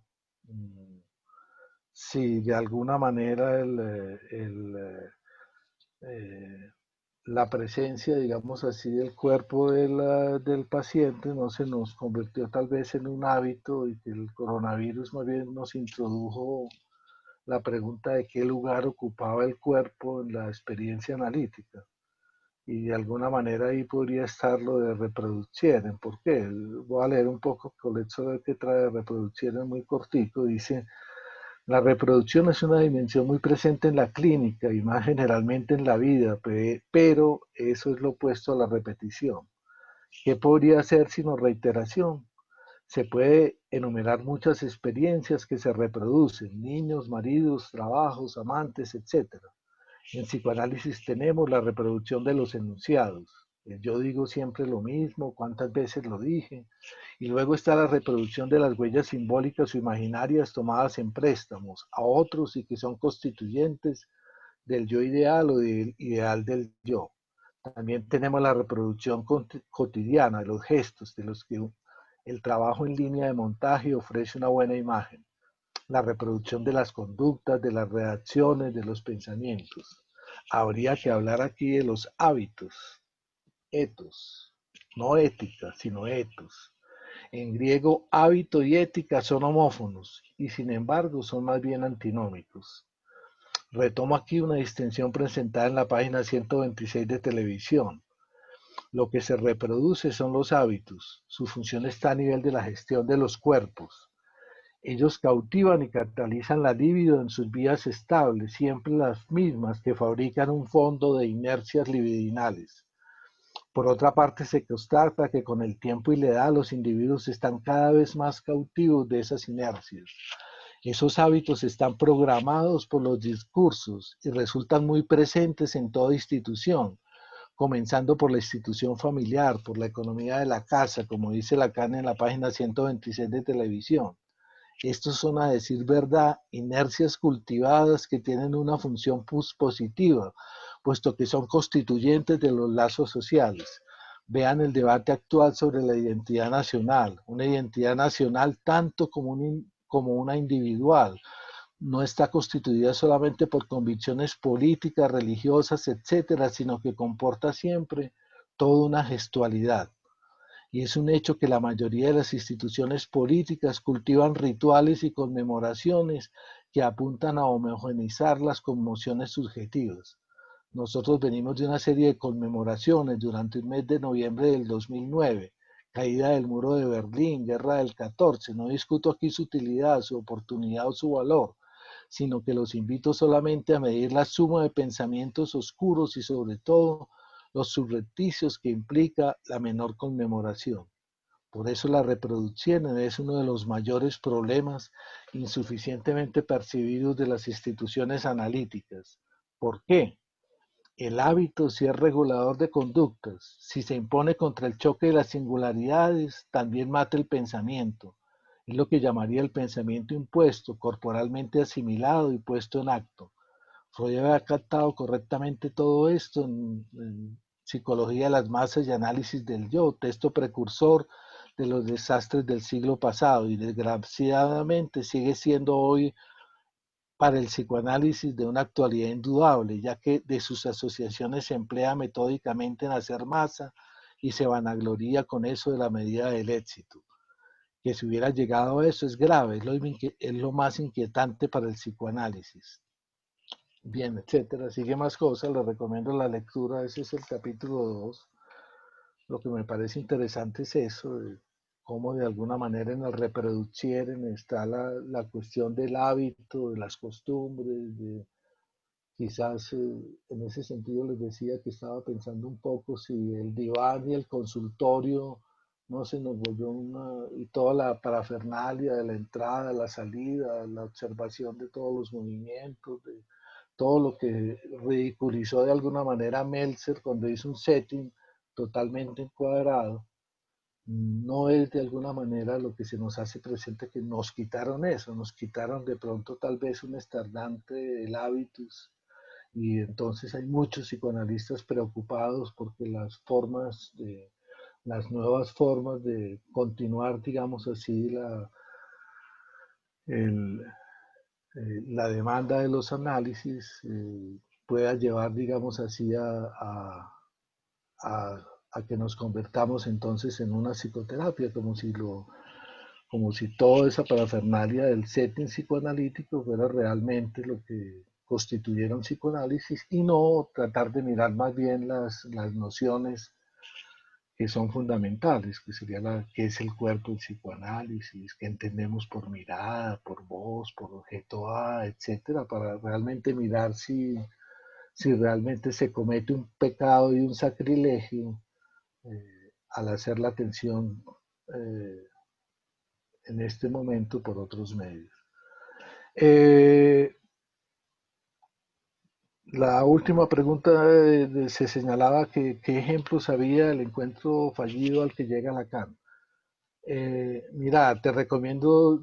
si de alguna manera la presencia, digamos así, del cuerpo del paciente no se nos convirtió tal vez en un hábito y que el coronavirus más bien nos introdujo la pregunta de qué lugar ocupaba el cuerpo en la experiencia analítica. Y de alguna manera ahí podría estar lo de reproducción. ¿Por qué? Voy a leer un poco con el que trae reproducción, es muy cortico. Dice, la reproducción es una dimensión muy presente en la clínica y más generalmente en la vida, pero eso es lo opuesto a la repetición. ¿Qué podría ser sino reiteración? Se puede enumerar muchas experiencias que se reproducen, niños, maridos, trabajos, amantes, etc. En psicoanálisis tenemos la reproducción de los enunciados. Yo digo siempre lo mismo, cuántas veces lo dije. Y luego está la reproducción de las huellas simbólicas o imaginarias tomadas en préstamos a otros y que son constituyentes del yo ideal o del ideal del yo. También tenemos la reproducción cotidiana de los gestos, de los que el trabajo en línea de montaje ofrece una buena imagen. La reproducción de las conductas, de las reacciones, de los pensamientos. Habría que hablar aquí de los hábitos, etos, no ética, sino etos. En griego, hábito y ética son homófonos y sin embargo son más bien antinómicos. Retomo aquí una distinción presentada en la página 126 de televisión. Lo que se reproduce son los hábitos. Su función está a nivel de la gestión de los cuerpos. Ellos cautivan y catalizan la libido en sus vías estables, siempre las mismas que fabrican un fondo de inercias libidinales. Por otra parte, se constata que con el tiempo y la edad los individuos están cada vez más cautivos de esas inercias. Esos hábitos están programados por los discursos y resultan muy presentes en toda institución, comenzando por la institución familiar, por la economía de la casa, como dice Lacan en la página 126 de televisión. Estos son, a decir verdad, inercias cultivadas que tienen una función positiva, puesto que son constituyentes de los lazos sociales. Vean el debate actual sobre la identidad nacional. Una identidad nacional tanto como una individual. No está constituida solamente por convicciones políticas, religiosas, etcétera, sino que comporta siempre toda una gestualidad. Y es un hecho que la mayoría de las instituciones políticas cultivan rituales y conmemoraciones que apuntan a homogeneizar las conmociones subjetivas. Nosotros venimos de una serie de conmemoraciones durante el mes de noviembre del 2009, caída del muro de Berlín, guerra del 14. No discuto aquí su utilidad, su oportunidad o su valor, sino que los invito solamente a medir la suma de pensamientos oscuros y sobre todo los subrepticios que implica la menor conmemoración. Por eso la reproducción es uno de los mayores problemas insuficientemente percibidos de las instituciones analíticas. ¿Por qué? El hábito, si es regulador de conductas, si se impone contra el choque de las singularidades, también mata el pensamiento. Es lo que llamaría el pensamiento impuesto, corporalmente asimilado y puesto en acto. Freud había captado correctamente todo esto en Psicología de las Masas y Análisis del Yo, texto precursor de los desastres del siglo pasado y desgraciadamente sigue siendo hoy para el psicoanálisis de una actualidad indudable, ya que de sus asociaciones se emplea metódicamente en hacer masa y se vanagloria con eso de la medida del éxito. Que si hubiera llegado a eso es grave, es lo más inquietante para el psicoanálisis. Bien, etcétera. Sigue más cosas, les recomiendo la lectura, ese es el capítulo 2. Lo que me parece interesante es eso, de cómo de alguna manera en el reproducieren está la cuestión del hábito, de las costumbres, de quizás en ese sentido les decía que estaba pensando un poco si el diván y el consultorio no se nos volvió y toda la parafernalia de la entrada, la salida, la observación de todos los movimientos, de todo lo que ridiculizó de alguna manera Meltzer cuando hizo un setting totalmente encuadrado, no es de alguna manera lo que se nos hace presente que nos quitaron eso, nos quitaron de pronto tal vez un estandarte del hábitus y entonces hay muchos psicoanalistas preocupados porque las nuevas formas de continuar, digamos así, el, la demanda de los análisis pueda llevar, digamos así, a que nos convertamos entonces en una psicoterapia, como si toda esa parafernalia del setting psicoanalítico fuera realmente lo que constituyera un psicoanálisis y no tratar de mirar más bien las nociones que son fundamentales, que sería qué es el cuerpo del psicoanálisis, qué entendemos por mirada, por voz, por objeto A, etcétera, para realmente mirar si realmente se comete un pecado y un sacrilegio al hacer la atención en este momento por otros medios. La última pregunta se señalaba que qué ejemplos había del encuentro fallido al que llega Lacan. Mira, te recomiendo,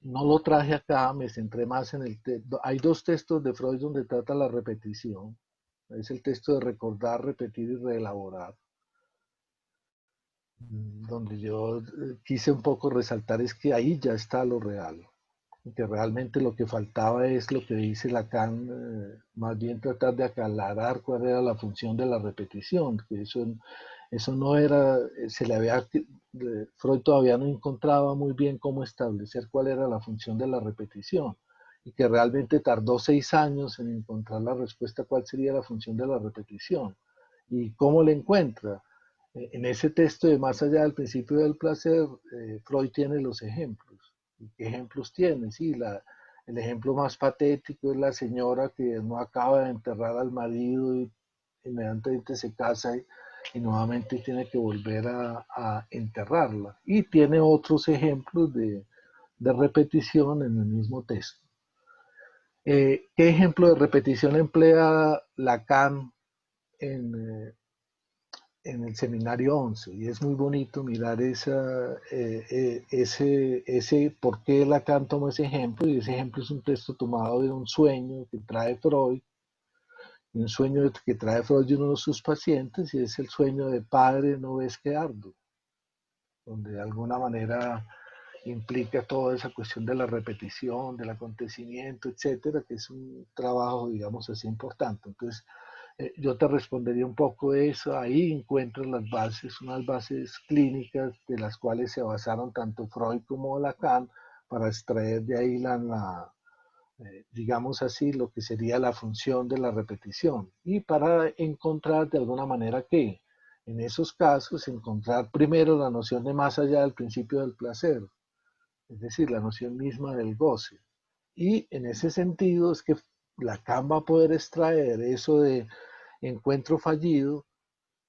no lo traje acá, me centré más en el texto. Hay dos textos de Freud donde trata la repetición. Es el texto de recordar, repetir y reelaborar. Donde yo quise un poco resaltar es que ahí ya está lo real. Que realmente lo que faltaba es lo que dice Lacan, más bien tratar de aclarar cuál era la función de la repetición, que eso no era, Freud todavía no encontraba muy bien cómo establecer cuál era la función de la repetición, y que realmente tardó 6 años en encontrar la respuesta a cuál sería la función de la repetición, y cómo la encuentra. En ese texto de Más allá del principio del placer, Freud tiene los ejemplos. ¿Qué ejemplos tiene? Sí, el ejemplo más patético es la señora que no acaba de enterrar al marido y inmediatamente se casa y nuevamente tiene que volver a enterrarla. Y tiene otros ejemplos de repetición en el mismo texto. ¿Qué ejemplo de repetición emplea Lacan en el seminario 11? Y es muy bonito mirar ese por qué Lacan toma ese ejemplo, y ese ejemplo es un texto tomado de un sueño que trae Freud, un sueño que trae Freud de uno de sus pacientes, y es el sueño de padre no ves que ardo, donde de alguna manera implica toda esa cuestión de la repetición, del acontecimiento, etcétera, que es un trabajo, digamos así, importante. Entonces, yo te respondería un poco eso. Ahí encuentras las bases, unas bases clínicas de las cuales se basaron tanto Freud como Lacan para extraer de ahí digamos así, lo que sería la función de la repetición. Y para encontrar de alguna manera que, en esos casos, encontrar primero la noción de más allá del principio del placer, es decir, la noción misma del goce. Y en ese sentido es que Lacan va a poder extraer eso de encuentro fallido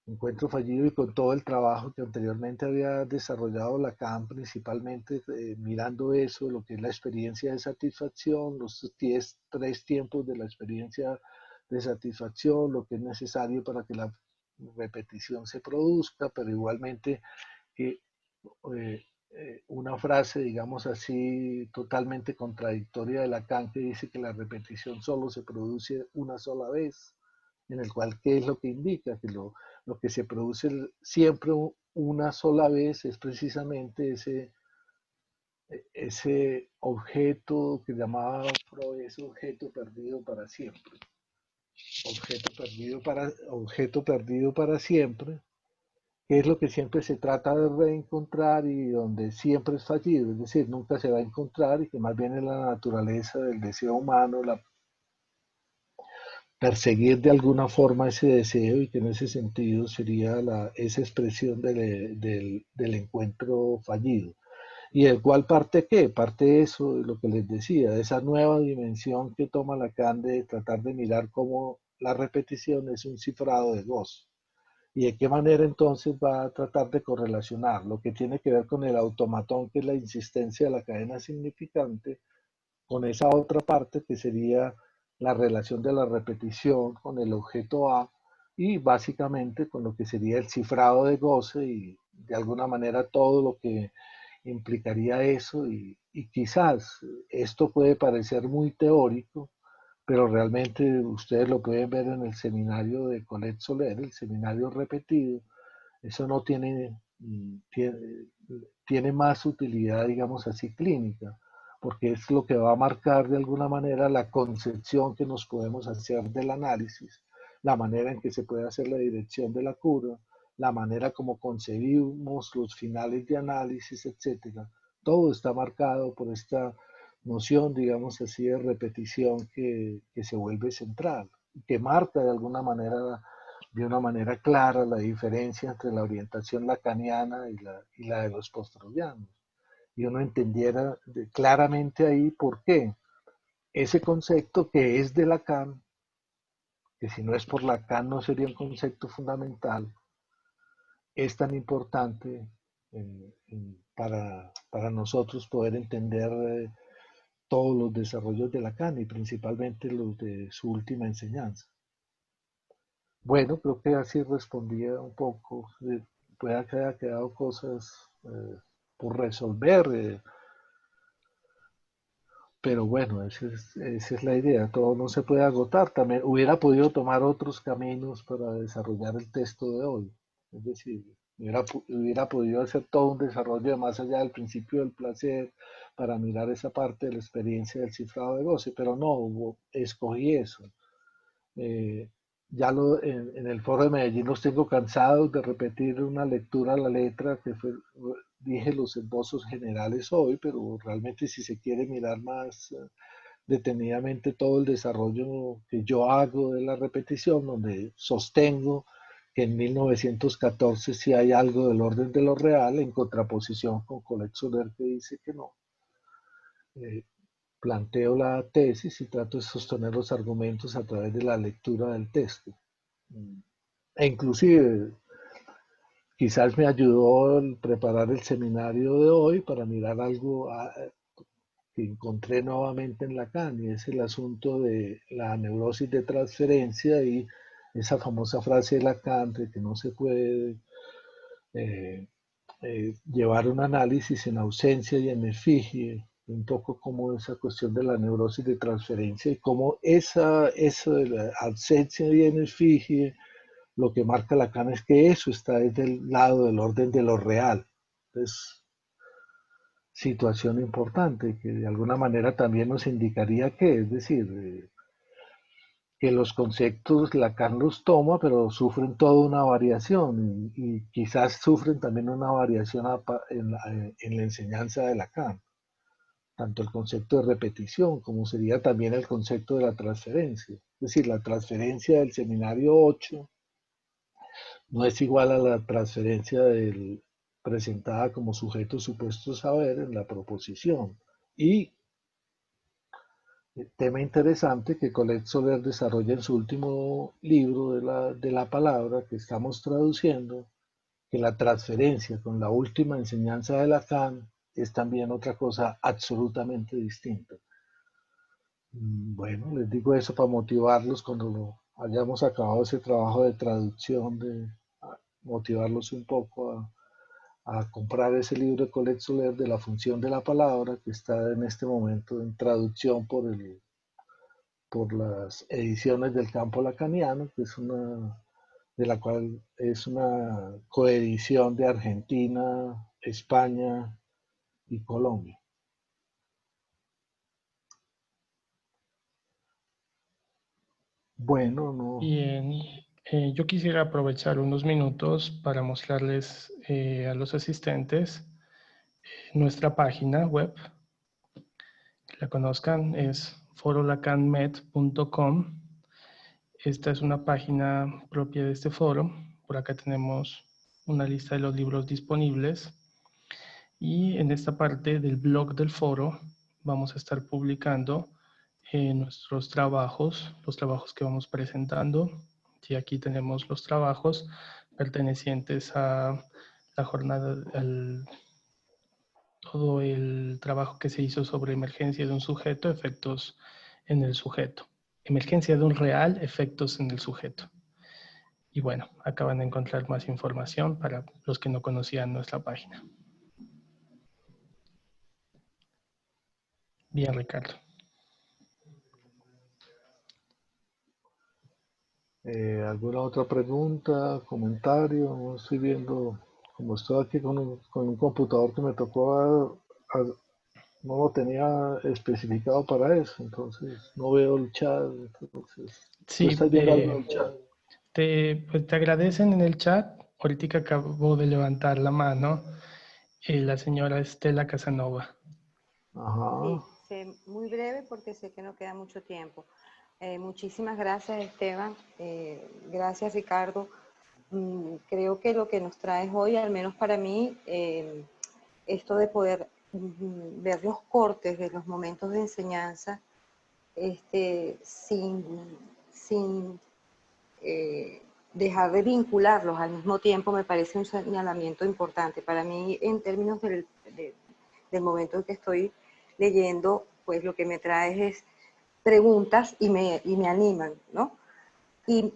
y con todo el trabajo que anteriormente había desarrollado Lacan, principalmente mirando eso, lo que es la experiencia de satisfacción, los 3 tiempos de la experiencia de satisfacción, lo que es necesario para que la repetición se produzca, pero igualmente que una frase, digamos así, totalmente contradictoria de Lacan que dice que la repetición solo se produce una sola vez, en el cual, ¿qué es lo que indica? Que lo que se produce siempre una sola vez es precisamente ese objeto que llamaba Freud, ese objeto perdido para siempre. Objeto perdido para siempre, que es lo que siempre se trata de reencontrar y donde siempre es fallido, es decir, nunca se va a encontrar y que más bien es la naturaleza del deseo humano, perseguir de alguna forma ese deseo y que en ese sentido sería esa expresión del encuentro fallido. ¿Y el cual parte qué? Parte eso, de lo que les decía, de esa nueva dimensión que toma Lacan de tratar de mirar cómo la repetición es un cifrado de gozo. ¿Y de qué manera entonces va a tratar de correlacionar lo que tiene que ver con el automatón, que es la insistencia de la cadena significante, con esa otra parte que sería la relación de la repetición con el objeto A y básicamente con lo que sería el cifrado de goce y de alguna manera todo lo que implicaría eso y quizás esto puede parecer muy teórico, pero realmente ustedes lo pueden ver en el seminario de Colette Soler, el seminario repetido, eso no tiene más utilidad, digamos así, clínica, porque es lo que va a marcar de alguna manera la concepción que nos podemos hacer del análisis, la manera en que se puede hacer la dirección de la cura, la manera como concebimos los finales de análisis, etcétera. Todo está marcado por esta noción, digamos así, de repetición que se vuelve central, que marca de una manera clara la diferencia entre la orientación lacaniana y la de los postrodianos. Y uno entendiera claramente ahí por qué ese concepto que es de Lacan, que si no es por Lacan no sería un concepto fundamental, es tan importante para nosotros poder entender todos los desarrollos de Lacan y principalmente los de su última enseñanza. Bueno, creo que así respondía un poco. Puede que haya quedado cosas por resolver, pero bueno, esa es la idea. Todo no se puede agotar. También hubiera podido tomar otros caminos para desarrollar el texto de hoy. Es decir, hubiera podido hacer todo un desarrollo de más allá del principio del placer para mirar esa parte de la experiencia del cifrado de goce, pero no, escogí eso. Eh, en el foro de Medellín los tengo cansados de repetir una lectura a la letra dije los esbozos generales hoy, pero realmente si se quiere mirar más detenidamente todo el desarrollo que yo hago de la repetición, donde sostengo que en 1914 sí hay algo del orden de lo real, en contraposición con Colette Soler que dice que no. Eh, Planteo la tesis y trato de sostener los argumentos a través de la lectura del texto. E inclusive, quizás me ayudó el preparar el seminario de hoy para mirar algo que encontré nuevamente en Lacan, y es el asunto de la neurosis de transferencia y esa famosa frase de Lacan de que no se puede eh, llevar un análisis en ausencia y en efigie, un poco como esa cuestión de la neurosis de transferencia y cómo eso de la ausencia y en efigie, lo que marca Lacan es que eso está desde el lado del orden de lo real. Entonces, situación importante que de alguna manera también nos indicaría que, es decir, que los conceptos Lacan los toma, pero sufren toda una variación y quizás sufren también una variación en la enseñanza de Lacan, tanto el concepto de repetición como sería también el concepto de la transferencia. Es decir, la transferencia del seminario 8 no es igual a la transferencia presentada como sujeto supuesto saber en la proposición. Y tema interesante que Colette Soler desarrolla en su último libro de la palabra que estamos traduciendo, que la transferencia con la última enseñanza de Lacan es también otra cosa absolutamente distinta. Bueno, les digo eso para motivarlos cuando hayamos acabado ese trabajo de traducción, motivarlos un poco a comprar ese libro de Colette Soler de la función de la palabra que está en este momento en traducción por las ediciones del campo lacaniano, que es de la cual es una coedición de Argentina, España y Colombia. Bueno, no. Bien, yo quisiera aprovechar unos minutos para mostrarles a los asistentes nuestra página web. Que la conozcan, es forolacanmed.com. Esta es una página propia de este foro. Por acá tenemos una lista de los libros disponibles. Y en esta parte del blog del foro vamos a estar publicando nuestros trabajos, los trabajos que vamos presentando. Y aquí tenemos los trabajos pertenecientes a la jornada, todo el trabajo que se hizo sobre emergencia de un sujeto, efectos en el sujeto. Emergencia de un real, efectos en el sujeto. Y bueno, acá van a encontrar más información para los que no conocían nuestra página. Bien, Ricardo. ¿Alguna otra pregunta, comentario? No estoy viendo, como estoy aquí con un computador que me tocó, no lo tenía especificado para eso, entonces no veo el chat. Entonces, ¿tú Sí, estás viendo algo en el chat? pues te agradecen en el chat. Ahorita acabo de levantar la mano la señora Estela Casanova. Ajá. Sí, muy breve porque sé que no queda mucho tiempo. Muchísimas gracias, Esteban. Gracias, Ricardo. Creo que lo que nos traes hoy, al menos para mí, esto de poder ver los cortes de los momentos de enseñanza sin dejar de vincularlos al mismo tiempo, me parece un señalamiento importante. Para mí, en términos del momento en que estoy leyendo, pues lo que me traes es preguntas y me animan, ¿no? Y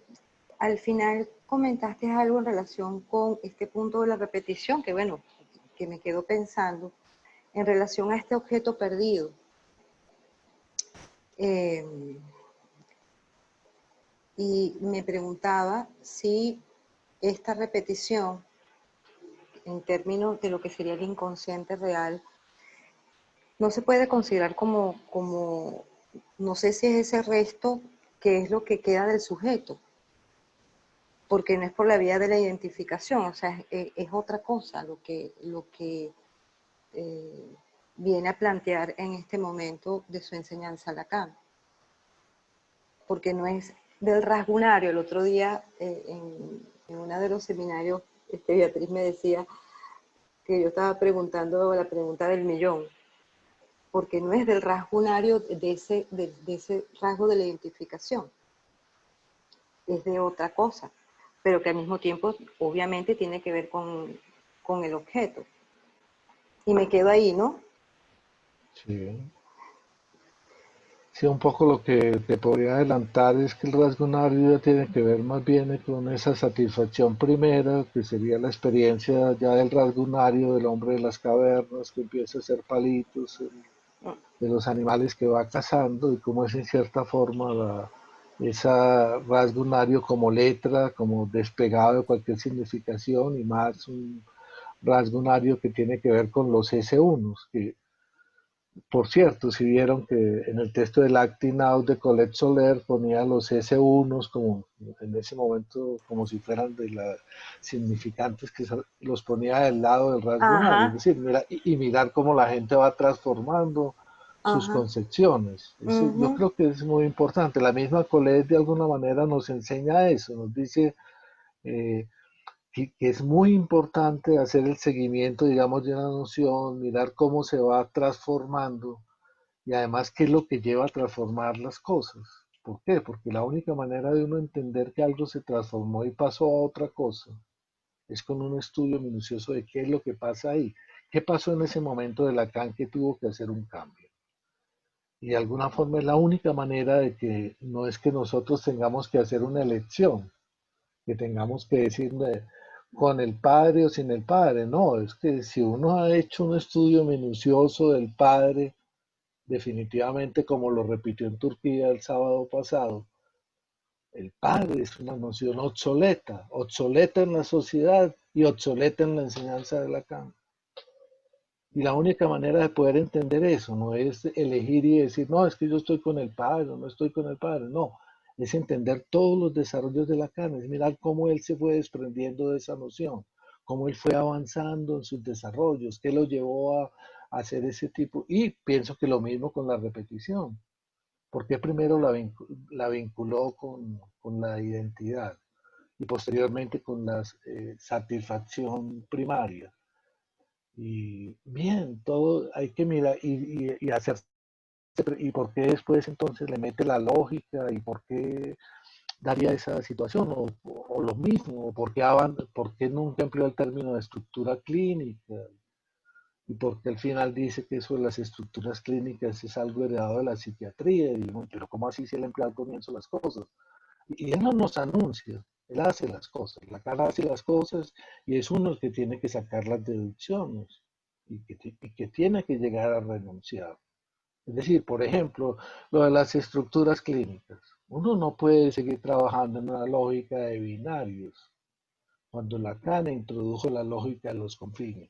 al final comentaste algo en relación con este punto de la repetición, que bueno, que me quedo pensando en relación a este objeto perdido. Y me preguntaba si esta repetición, en términos de lo que sería el inconsciente real, no se puede considerar como no sé si es ese resto que es lo que queda del sujeto, porque no es por la vía de la identificación, o sea, es otra cosa lo que viene a plantear en este momento de su enseñanza Lacan, porque no es del rasgunario. El otro día, en uno de los seminarios, Beatriz me decía que yo estaba preguntando la pregunta del millón, porque no es del rasgunario de ese rasgo de la identificación, es de otra cosa, pero que al mismo tiempo obviamente tiene que ver con el objeto. Y me quedo ahí, ¿no? Sí. Sí, un poco lo que te podría adelantar es que el rasgonario ya tiene que ver más bien con esa satisfacción primera, que sería la experiencia ya del rasgonario del hombre de las cavernas, que empieza a hacer palitos, de los animales que va cazando, y cómo es en cierta forma esa rasgonario como letra, como despegado de cualquier significación, y más un rasgonario que tiene que ver con los S1, que, Por cierto, si vieron que en el texto del Acting Out de Colette Soler ponía los S1 como en ese momento como si fueran de la significantes que los ponía del lado del rasguñario, es Ajá, decir, mira, y mirar cómo la gente va transformando sus ajá. concepciones. Eso yo Ujú. creo que es muy importante. La misma Colette de alguna manera nos enseña eso, nos dice eh, que es muy importante hacer el seguimiento, digamos, de una noción, mirar cómo se va transformando y además, ¿qué es lo que lleva a transformar las cosas? ¿Por qué? Porque la única manera de uno entender que algo se transformó y pasó a otra cosa es con un estudio minucioso de qué es lo que pasa ahí. ¿Qué pasó en ese momento de Lacan que tuvo que hacer un cambio? Y de alguna forma es la única manera de que no es que nosotros tengamos que hacer una elección, que tengamos que decir con el padre o sin el padre. No, es que si uno ha hecho un estudio minucioso del padre, definitivamente, como lo repitió en Turquía el sábado pasado, el padre es una noción obsoleta, obsoleta en la sociedad y obsoleta en la enseñanza de Lacan. Y la única manera de poder entender eso no es elegir y decir, no, es que yo estoy con el padre, no estoy con el padre, no. Es entender todos los desarrollos de Lacan, es mirar cómo él se fue desprendiendo de esa noción, cómo él fue avanzando en sus desarrollos, qué lo llevó a hacer ese tipo. Y pienso que lo mismo con la repetición. ¿Por qué primero la vinculó con la identidad y posteriormente con la satisfacción primaria? Y bien, todo hay que mirar y hacer. ¿Y por qué después entonces le mete la lógica? ¿Y por qué daría esa situación? O lo mismo, por qué nunca empleó el término de estructura clínica? ¿Y por qué al final dice que eso de las estructuras clínicas es algo heredado de la psiquiatría? Y digo, pero ¿cómo así si él emplea al comienzo las cosas? Y él no nos anuncia, él hace las cosas, la cara hace las cosas y es uno el que tiene que sacar las deducciones y que tiene que llegar a renunciar. Es decir, por ejemplo, lo de las estructuras clínicas. Uno no puede seguir trabajando en una lógica de binarios cuando Lacan introdujo la lógica de los confines.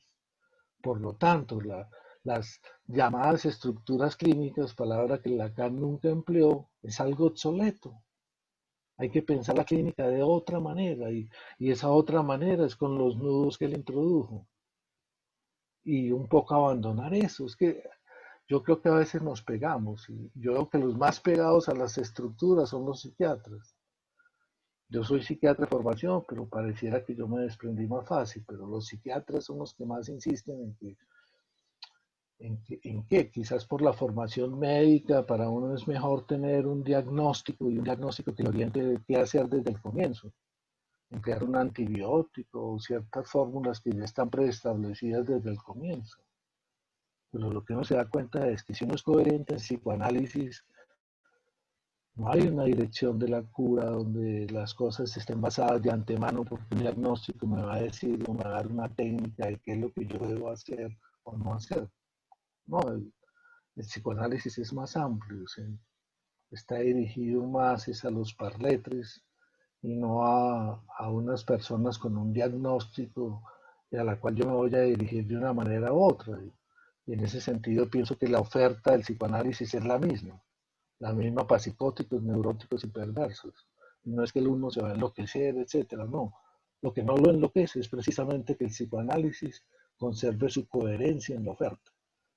Por lo tanto, las llamadas estructuras clínicas, palabra que Lacan nunca empleó, es algo obsoleto. Hay que pensar la clínica de otra manera y esa otra manera es con los nudos que él introdujo. Y un poco abandonar eso. Es que yo creo que a veces nos pegamos y yo creo que los más pegados a las estructuras son los psiquiatras. Yo soy psiquiatra de formación, pero pareciera que yo me desprendí más fácil, pero los psiquiatras son los que más insisten en que quizás por la formación médica para uno es mejor tener un diagnóstico y un diagnóstico que le oriente qué hacer desde el comienzo. Emplear un antibiótico o ciertas fórmulas que ya están preestablecidas desde el comienzo. Pero lo que uno se da cuenta es que si uno es coherente en psicoanálisis, no hay una dirección de la cura donde las cosas estén basadas de antemano porque un diagnóstico me va a decir o me va a dar una técnica de qué es lo que yo debo hacer o no hacer. No, el psicoanálisis es más amplio, ¿sí? Está dirigido más a los parletres y no a unas personas con un diagnóstico a la cual yo me voy a dirigir de una manera u otra. Y en ese sentido pienso que la oferta del psicoanálisis es la misma para psicóticos, neuróticos y perversos. No es que el uno se va a enloquecer, etcétera, no. Lo que no lo enloquece es precisamente que el psicoanálisis conserve su coherencia en la oferta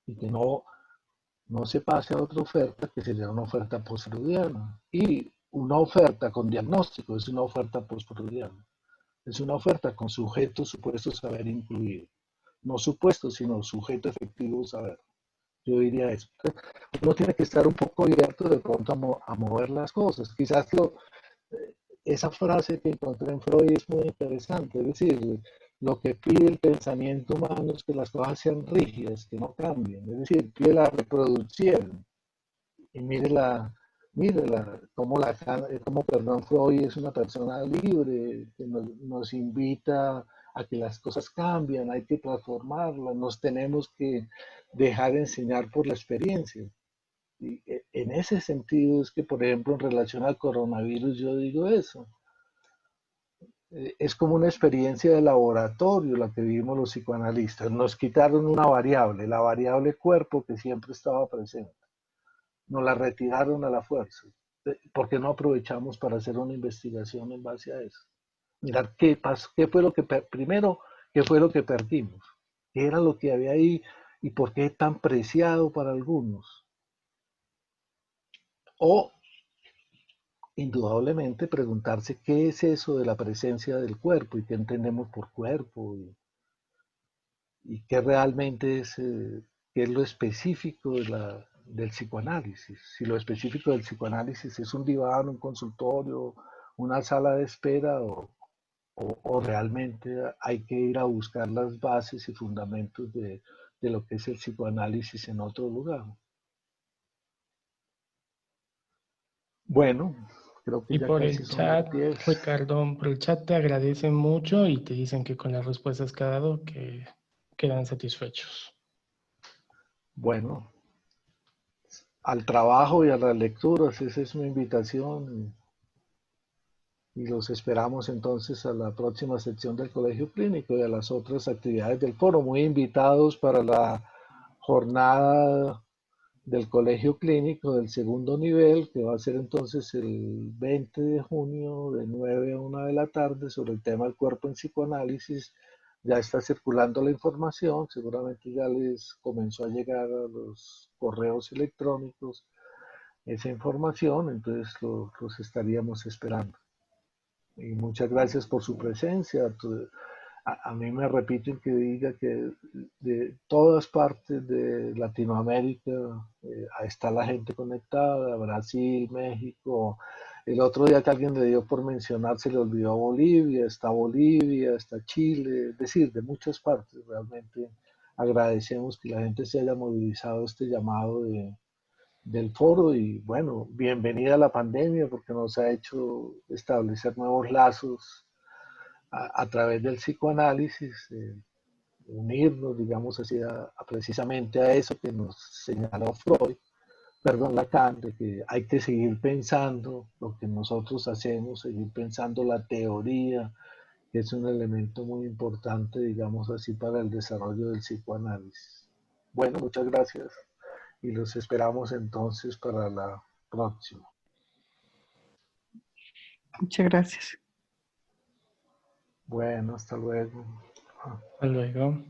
y que no se pase a otra oferta que sería una oferta post-freudiana. Y una oferta con diagnóstico es una oferta post-freudiana. Es una oferta con sujeto supuesto saber incluido. No supuesto, sino sujeto efectivo saber. Yo diría eso. Uno tiene que estar un poco abierto de pronto a mover las cosas. Quizás esa frase que encontré en Freud es muy interesante. Es decir, lo que pide el pensamiento humano es que las cosas sean rígidas, que no cambien. Es decir, pide la reproducción. Y mírela, como perdón, Freud es una persona libre, que nos invita a que las cosas cambian, hay que transformarlas, nos tenemos que dejar enseñar por la experiencia. Y en ese sentido es que, por ejemplo, en relación al coronavirus, yo digo eso. es como una experiencia de laboratorio la que vivimos los psicoanalistas. Nos quitaron una variable, la variable cuerpo que siempre estaba presente. Nos la retiraron a la fuerza. ¿Por qué no aprovechamos para hacer una investigación en base a eso? Mirar qué pasó, qué fue lo que primero, qué fue lo que perdimos, qué era lo que había ahí y por qué tan preciado para algunos. O indudablemente preguntarse qué es eso de la presencia del cuerpo y qué entendemos por cuerpo y qué realmente es, qué es lo específico de del psicoanálisis. Si lo específico del psicoanálisis es un diván, un consultorio, una sala de espera o realmente hay que ir a buscar las bases y fundamentos de lo que es el psicoanálisis en otro lugar. Bueno, creo que Y ya por casi el son las chat, 10. Ricardo, por el chat te agradecen mucho y te dicen que con las respuestas que ha dado que quedan satisfechos. Bueno, al trabajo y a las lecturas, esa es mi invitación y los esperamos entonces a la próxima sección del Colegio Clínico y a las otras actividades del foro. Muy invitados para la jornada del Colegio Clínico del segundo nivel, que va a ser entonces el 20 de junio de 9 a 1 de la tarde sobre el tema del cuerpo en psicoanálisis. Ya está circulando la información, seguramente ya les comenzó a llegar a los correos electrónicos esa información, entonces los estaríamos esperando. Y muchas gracias por su presencia. A mí me repiten que diga que de todas partes de Latinoamérica está la gente conectada, Brasil, México. El otro día que alguien le dio por mencionar, se le olvidó Bolivia, está Chile, es decir, de muchas partes. Realmente agradecemos que la gente se haya movilizado este llamado del foro y bueno, bienvenida a la pandemia porque nos ha hecho establecer nuevos lazos a través del psicoanálisis, unirnos, digamos así, precisamente a eso que nos señaló Freud, perdón, Lacan, de que hay que seguir pensando lo que nosotros hacemos, seguir pensando la teoría, que es un elemento muy importante, digamos así, para el desarrollo del psicoanálisis. Bueno, muchas gracias y los esperamos entonces para la próxima. Muchas gracias. Bueno, hasta luego. Hasta luego.